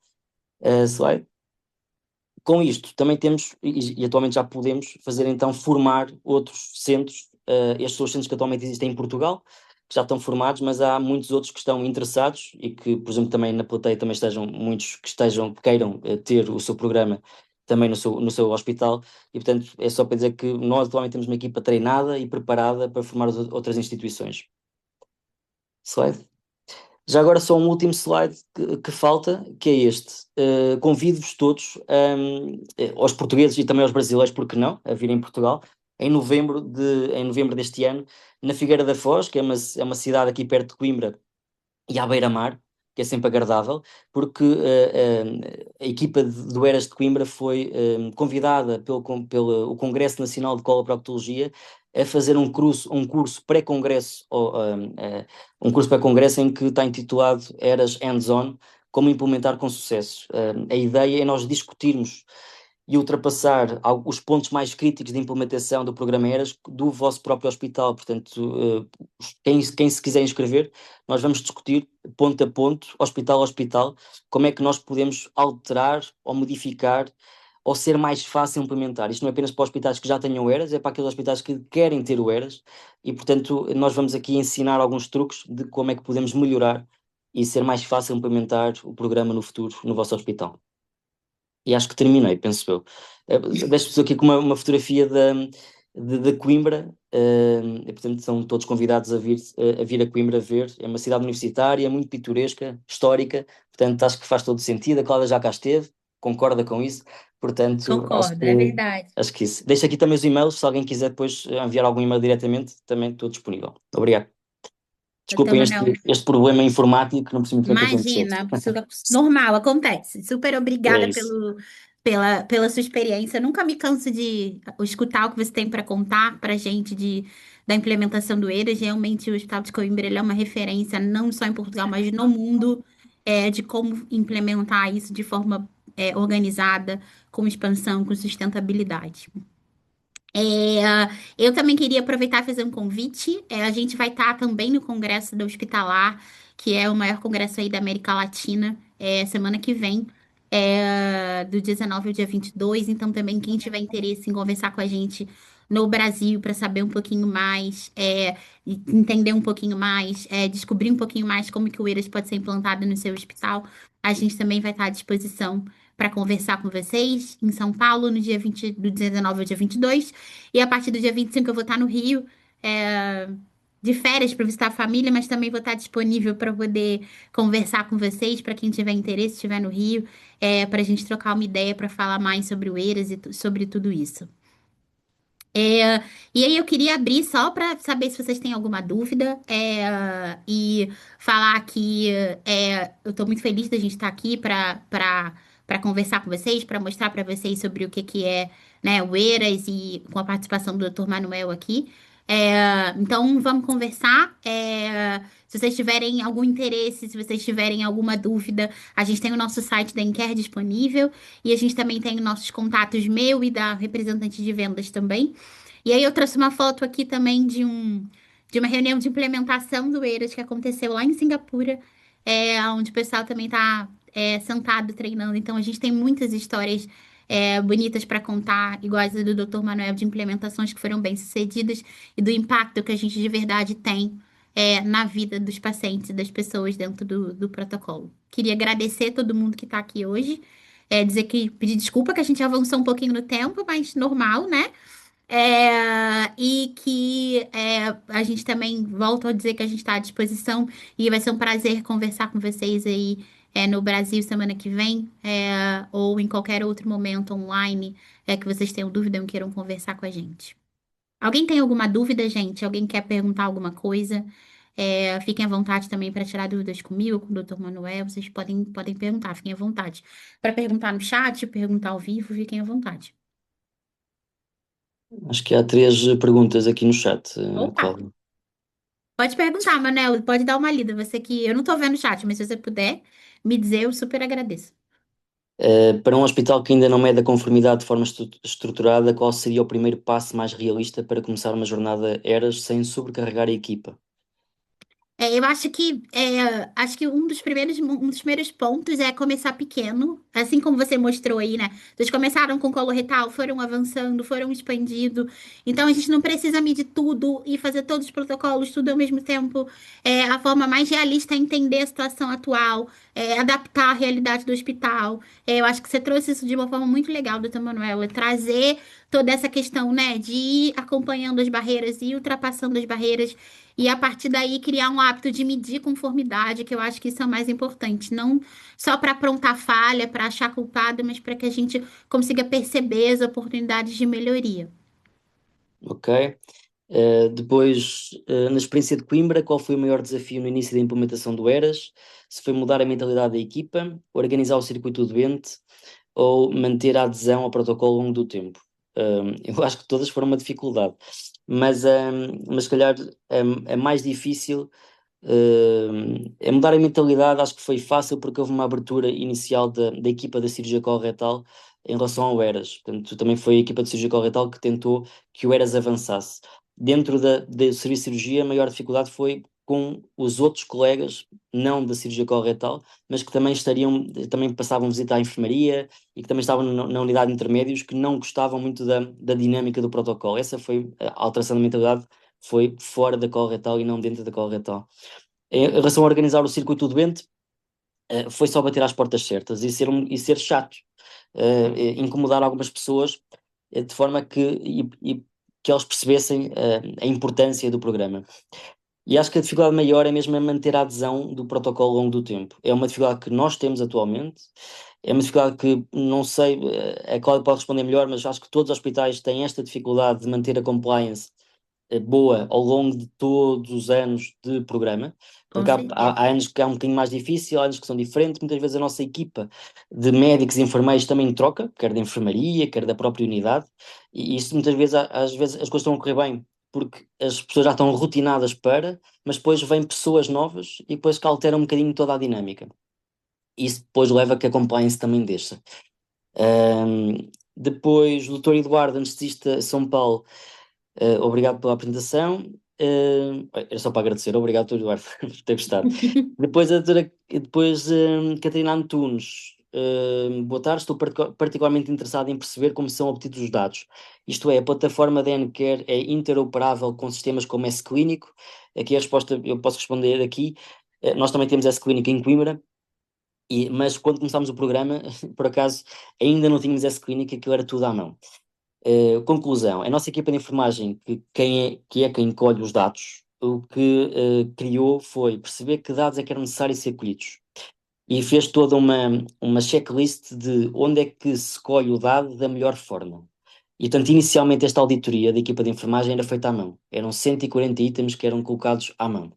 S3: Slide. Com isto, também temos, e atualmente já podemos, fazer então formar outros centros. Estes são os centros que atualmente existem em Portugal, que já estão formados, mas há muitos outros que estão interessados e que, por exemplo, também na plateia também estejam muitos que queiram ter o seu programa também no seu hospital, e portanto é só para dizer que nós atualmente temos uma equipa treinada e preparada para formar outras instituições. Slide. Já agora só um último slide que falta, que é este. Convido-vos todos, aos portugueses e também aos brasileiros, porque não, a virem em Portugal, em novembro deste ano, na Figueira da Foz, que é uma cidade aqui perto de Coimbra, e à beira-mar, que é sempre agradável, porque a equipa do Eras de Coimbra foi convidada pelo Congresso Nacional de Coloproctologia a fazer um curso pré-congresso, um curso pré-congresso em que está intitulado Eras Hands-On, como implementar com sucesso. A ideia é nós discutirmos e ultrapassar os pontos mais críticos de implementação do programa ERAS do vosso próprio hospital. Portanto, quem se quiser inscrever, nós vamos discutir ponto a ponto, hospital a hospital, como é que nós podemos alterar ou modificar ou ser mais fácil implementar. Isto não é apenas para hospitais que já tenham o ERAS, é para aqueles hospitais que querem ter o ERAS e, portanto, nós vamos aqui ensinar alguns truques de como é que podemos melhorar e ser mais fácil implementar o programa no futuro no vosso hospital. E acho que terminei, penso eu. Deixo-vos aqui com uma fotografia de Coimbra, e, portanto são todos convidados a vir a Coimbra ver. É uma cidade universitária, muito pitoresca, histórica, portanto acho que faz todo sentido. A Cláudia já cá esteve, concorda com isso, portanto
S1: Concordo, é verdade.
S3: acho que isso. Deixo aqui também os e-mails, se alguém quiser depois enviar algum e-mail diretamente, também estou disponível. Obrigado.
S1: Doutor
S3: Desculpem
S1: Manuel,
S3: este problema informático, que não percebi muito bem o que aconteceu.
S1: imagina, normal, acontece. Super
S3: É
S1: obrigada
S3: isso.
S1: pela sua experiência. Eu nunca me canso de escutar o que você tem para contar para a gente da implementação do ERAS. Realmente, o Hospital de Coimbra ele é uma referência, não só em Portugal, mas no mundo, de como implementar isso de forma, organizada, com expansão, com sustentabilidade. Eu também queria aproveitar e fazer um convite. A gente vai estar também no Congresso da Hospitalar, que é o maior congresso aí da América Latina, semana que vem, do 19 ao dia 22. Então, também, quem tiver interesse em conversar com a gente no Brasil para saber um pouquinho mais, e entender um pouquinho mais, descobrir um pouquinho mais como que o ERAS pode ser implantado no seu hospital, a gente também vai estar à disposição para conversar com vocês em São Paulo no dia 20, do 19 ao dia 22. E a partir do dia 25 eu vou estar no Rio, é, de férias para visitar a família, mas também vou estar disponível para poder conversar com vocês, para quem tiver interesse, estiver no Rio, para a gente trocar uma ideia para falar mais sobre o ERAS e sobre tudo isso. E aí eu queria abrir só para saber se vocês têm alguma dúvida, e falar que, eu estou muito feliz da gente estar aqui para conversar com vocês, para mostrar para vocês sobre o que que é, né, o ERAS e com a participação do Dr. Manuel aqui. Então vamos conversar. Se vocês tiverem algum interesse, se vocês tiverem alguma dúvida, a gente tem o nosso site da Enquer disponível e a gente também tem os nossos contatos meu e da representante de vendas também. E aí eu trouxe uma foto aqui também de uma reunião de implementação do ERAS que aconteceu lá em Singapura, onde o pessoal também está sentado treinando. Então a gente tem muitas histórias bonitas para contar, iguais a do Dr. Manuel, de implementações que foram bem-sucedidas e do impacto que a gente de verdade tem na vida dos pacientes e das pessoas dentro do protocolo. Queria agradecer a todo mundo que está aqui hoje. Dizer que pedir desculpa que a gente avançou um pouquinho no tempo, mas normal, né? E que a gente também volta a dizer que a gente está à disposição e vai ser um prazer conversar com vocês aí no Brasil semana que vem, ou em qualquer outro momento online que vocês tenham dúvida ou queiram conversar com a gente. Alguém tem alguma dúvida, gente? Alguém quer perguntar alguma coisa? Fiquem à vontade também para tirar dúvidas comigo, com o Dr. Manuel. Vocês podem perguntar, fiquem à vontade. Para perguntar no chat, perguntar ao vivo, fiquem à vontade.
S3: Acho que há 3 perguntas aqui no chat,
S1: Opa!
S3: Cláudio.
S1: Pode perguntar, Manel, pode dar uma lida. Você que eu não tô vendo o chat, mas se você puder me dizer, eu super agradeço.
S3: Para um hospital que ainda não mede a conformidade de forma estruturada, qual seria o primeiro passo mais realista para começar uma jornada ERAS sem sobrecarregar a equipa?
S1: Eu acho que um dos primeiros pontos é começar pequeno, assim como você mostrou aí, né? Vocês começaram com coloretal, foram avançando, foram expandindo. Então a gente não precisa medir tudo e fazer todos os protocolos tudo ao mesmo tempo. A forma mais realista é entender a situação atual, adaptar a realidade do hospital. Eu acho que você trouxe isso de uma forma muito legal, doutor Manuel, é trazer toda essa questão, né, de ir acompanhando as barreiras e ultrapassando as barreiras. E a partir daí criar um hábito de medir conformidade, que eu acho que isso é o mais importante. Não só para apontar falha, para achar culpado, mas para que a gente consiga perceber as oportunidades de melhoria.
S3: Ok. Depois, na experiência de Coimbra, qual foi o maior desafio no início da implementação do ERAS? Se foi mudar a mentalidade da equipa, organizar o circuito doente ou manter a adesão ao protocolo ao longo do tempo? Eu acho que todas foram uma dificuldade, mas se calhar é mais difícil. É mudar a mentalidade, acho que foi fácil porque houve uma abertura inicial da equipa da cirurgia coloretal em relação ao ERAS. Portanto, também foi a equipa de cirurgia coloretal que tentou que o ERAS avançasse. Dentro do serviço de cirurgia, a maior dificuldade foi com os outros colegas, não da cirurgia coloretal, mas que também passavam a visitar a enfermaria e que também estavam na unidade de intermédios, que não gostavam muito da dinâmica do protocolo. Essa foi a alteração da mentalidade, foi fora da coloretal e não dentro da coloretal. Em relação a organizar o circuito doente, foi só bater às portas certas e ser chato, incomodar algumas pessoas, de forma que eles percebessem a importância do programa. E acho que a dificuldade maior é mesmo manter a adesão do protocolo ao longo do tempo. É uma dificuldade que nós temos atualmente, é uma dificuldade que não sei, a Cláudia pode responder melhor, mas acho que todos os hospitais têm esta dificuldade de manter a compliance boa ao longo de todos os anos de programa,
S1: Com
S3: porque há,
S1: certeza.
S3: há, há anos que é um bocadinho mais difícil, há anos que são diferentes, muitas vezes a nossa equipa de médicos e enfermeiros também troca, quer da enfermaria, quer da própria unidade, e isso muitas vezes, às vezes as coisas estão a correr bem, porque as pessoas já estão rotinadas mas depois vêm pessoas novas e depois que alteram um bocadinho toda a dinâmica. Isso depois leva a que a compliance também deixa. Depois, o Dr. Eduardo, anestesista São Paulo, obrigado pela apresentação. Era só para agradecer, obrigado, Dr. Eduardo, por ter gostado. Depois, Catarina Antunes, boa tarde, estou particularmente interessado em perceber como são obtidos os dados. Isto é, a plataforma da N-Care é interoperável com sistemas como S-Clínico? Aqui a resposta eu posso responder aqui. Nós também temos S-Clínico em Coimbra, mas quando começámos o programa, por acaso, ainda não tínhamos S-Clínico, aquilo era tudo à mão. Conclusão, a nossa equipa de enfermagem, que é quem colhe os dados, o que criou foi perceber que dados é que eram necessários ser colhidos. E fez toda uma checklist de onde é que se colhe o dado da melhor forma. E, portanto, inicialmente esta auditoria da equipa de enfermagem era feita à mão. Eram 140 itens que eram colocados à mão.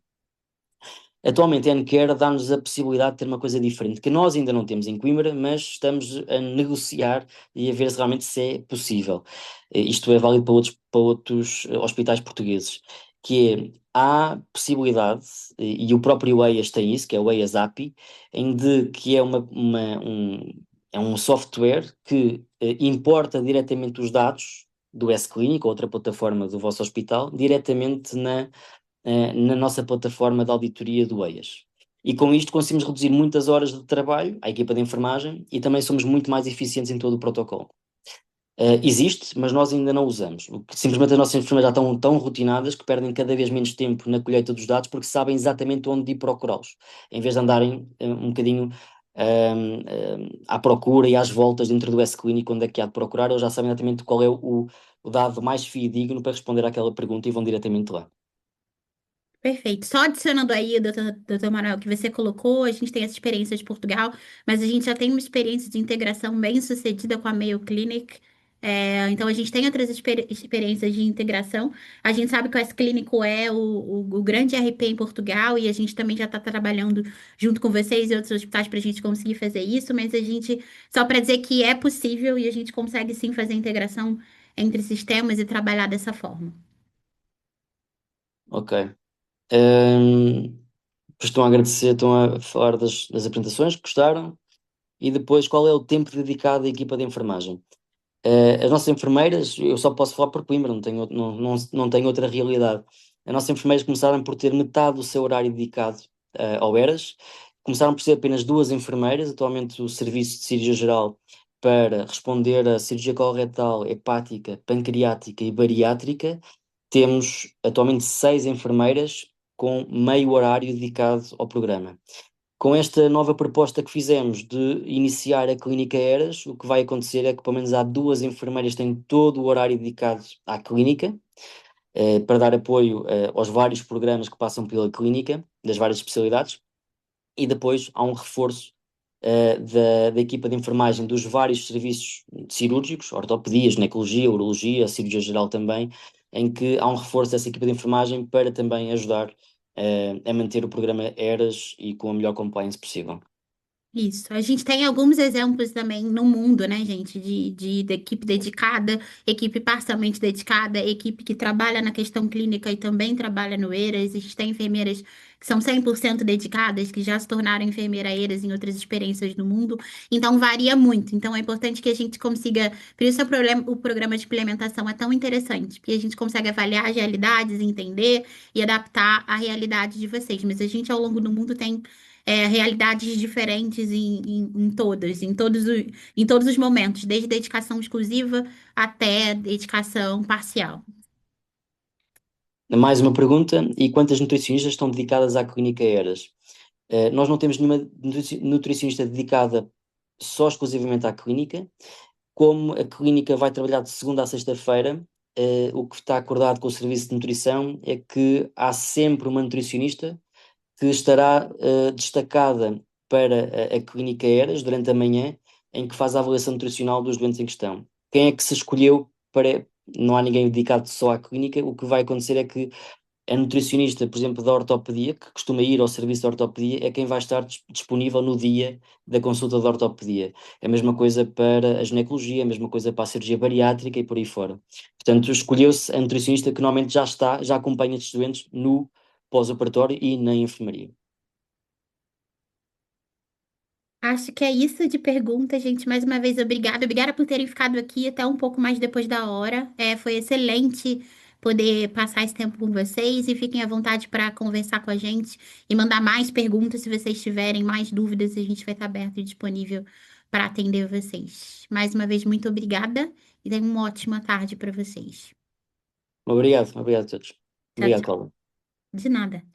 S3: Atualmente a N-Care dá-nos a possibilidade de ter uma coisa diferente, que nós ainda não temos em Coimbra, mas estamos a negociar e a ver se realmente se é possível. Isto é válido para outros hospitais portugueses, que há possibilidade, e o próprio EIAS tem isso, que é o EIAS API, que é um software que importa diretamente os dados do S-Clinic, outra plataforma do vosso hospital, diretamente na nossa plataforma de auditoria do EIAS. E com isto conseguimos reduzir muitas horas de trabalho à equipa de enfermagem e também somos muito mais eficientes em todo o protocolo. Existe, mas nós ainda não usamos. Simplesmente as nossas enfermeiras já estão tão rotinadas que perdem cada vez menos tempo na colheita dos dados porque sabem exatamente onde ir procurá-los, em vez de andarem um bocadinho à procura e às voltas dentro do S-Clinic onde é que há de procurar, eles já sabem exatamente qual é o dado mais fidedigno para responder àquela pergunta e vão diretamente lá.
S1: Perfeito. Só adicionando aí, doutor Manuel, que você colocou, a gente tem essa experiência de Portugal, mas a gente já tem uma experiência de integração bem sucedida com a Mayo Clinic. Então, a gente tem outras experiências de integração. A gente sabe que o S-Clínico é o grande RP em Portugal e a gente também já está trabalhando junto com vocês e outros hospitais para a gente conseguir fazer isso, mas a gente, só para dizer que é possível e a gente consegue sim fazer a integração entre sistemas e trabalhar dessa forma.
S3: Ok. Ahm, estão a agradecer, estão a falar das apresentações que gostaram e depois qual é o tempo dedicado à equipa de enfermagem. As nossas enfermeiras, eu só posso falar por Coimbra, não tenho outra realidade. As nossas enfermeiras começaram por ter metade do seu horário dedicado ao ERAS, começaram por ser apenas duas enfermeiras, atualmente o serviço de cirurgia geral para responder a cirurgia coloretal, hepática, pancreática e bariátrica, temos atualmente 6 enfermeiras com meio horário dedicado ao programa. Com esta nova proposta que fizemos de iniciar a Clínica Eras, o que vai acontecer é que pelo menos há 2 enfermeiras que têm todo o horário dedicado à clínica, para dar apoio aos vários programas que passam pela clínica, das várias especialidades, e depois há um reforço da equipa de enfermagem dos vários serviços cirúrgicos, ortopedia, ginecologia, urologia, cirurgia geral também, em que há um reforço dessa equipa de enfermagem para também ajudar a manter o programa ERAS e com a melhor compliance possível.
S1: Isso. A gente tem alguns exemplos também no mundo, né, gente, de equipe dedicada, equipe parcialmente dedicada, equipe que trabalha na questão clínica e também trabalha no ERAS. A gente tem enfermeiras que são 100% dedicadas, que já se tornaram enfermeira-eiras em outras experiências no mundo. Então, varia muito. Então, é importante que a gente consiga. Por isso, o programa de implementação é tão interessante, porque a gente consegue avaliar as realidades, entender e adaptar à realidade de vocês. Mas a gente, ao longo do mundo, tem realidades diferentes em todos os momentos, desde dedicação exclusiva até dedicação parcial.
S3: Mais uma pergunta: e quantas nutricionistas estão dedicadas à clínica Eras? Nós não temos nenhuma nutricionista dedicada só exclusivamente à clínica. Como a clínica vai trabalhar de segunda a sexta-feira, o que está acordado com o serviço de nutrição é que há sempre uma nutricionista que estará destacada para a clínica Eras durante a manhã, em que faz a avaliação nutricional dos doentes em questão. Quem é que se escolheu para. Não há ninguém dedicado só à clínica, o que vai acontecer é que a nutricionista, por exemplo, da ortopedia, que costuma ir ao serviço de ortopedia, é quem vai estar disponível no dia da consulta de ortopedia. É a mesma coisa para a ginecologia, é a mesma coisa para a cirurgia bariátrica e por aí fora. Portanto, escolheu-se a nutricionista que normalmente já está, já acompanha estes doentes no pós-operatório e na enfermaria.
S1: Acho que é isso de pergunta, gente. Mais uma vez, obrigada. Obrigada por terem ficado aqui até um pouco mais depois da hora. Foi excelente poder passar esse tempo com vocês e fiquem à vontade para conversar com a gente e mandar mais perguntas se vocês tiverem mais dúvidas. A gente vai estar aberto e disponível para atender vocês. Mais uma vez, muito obrigada e tenham uma ótima tarde para vocês.
S3: Obrigado, obrigado a todos.
S1: Tchau,
S3: Obrigado,
S1: tchau.
S3: Cláudio.
S1: De nada.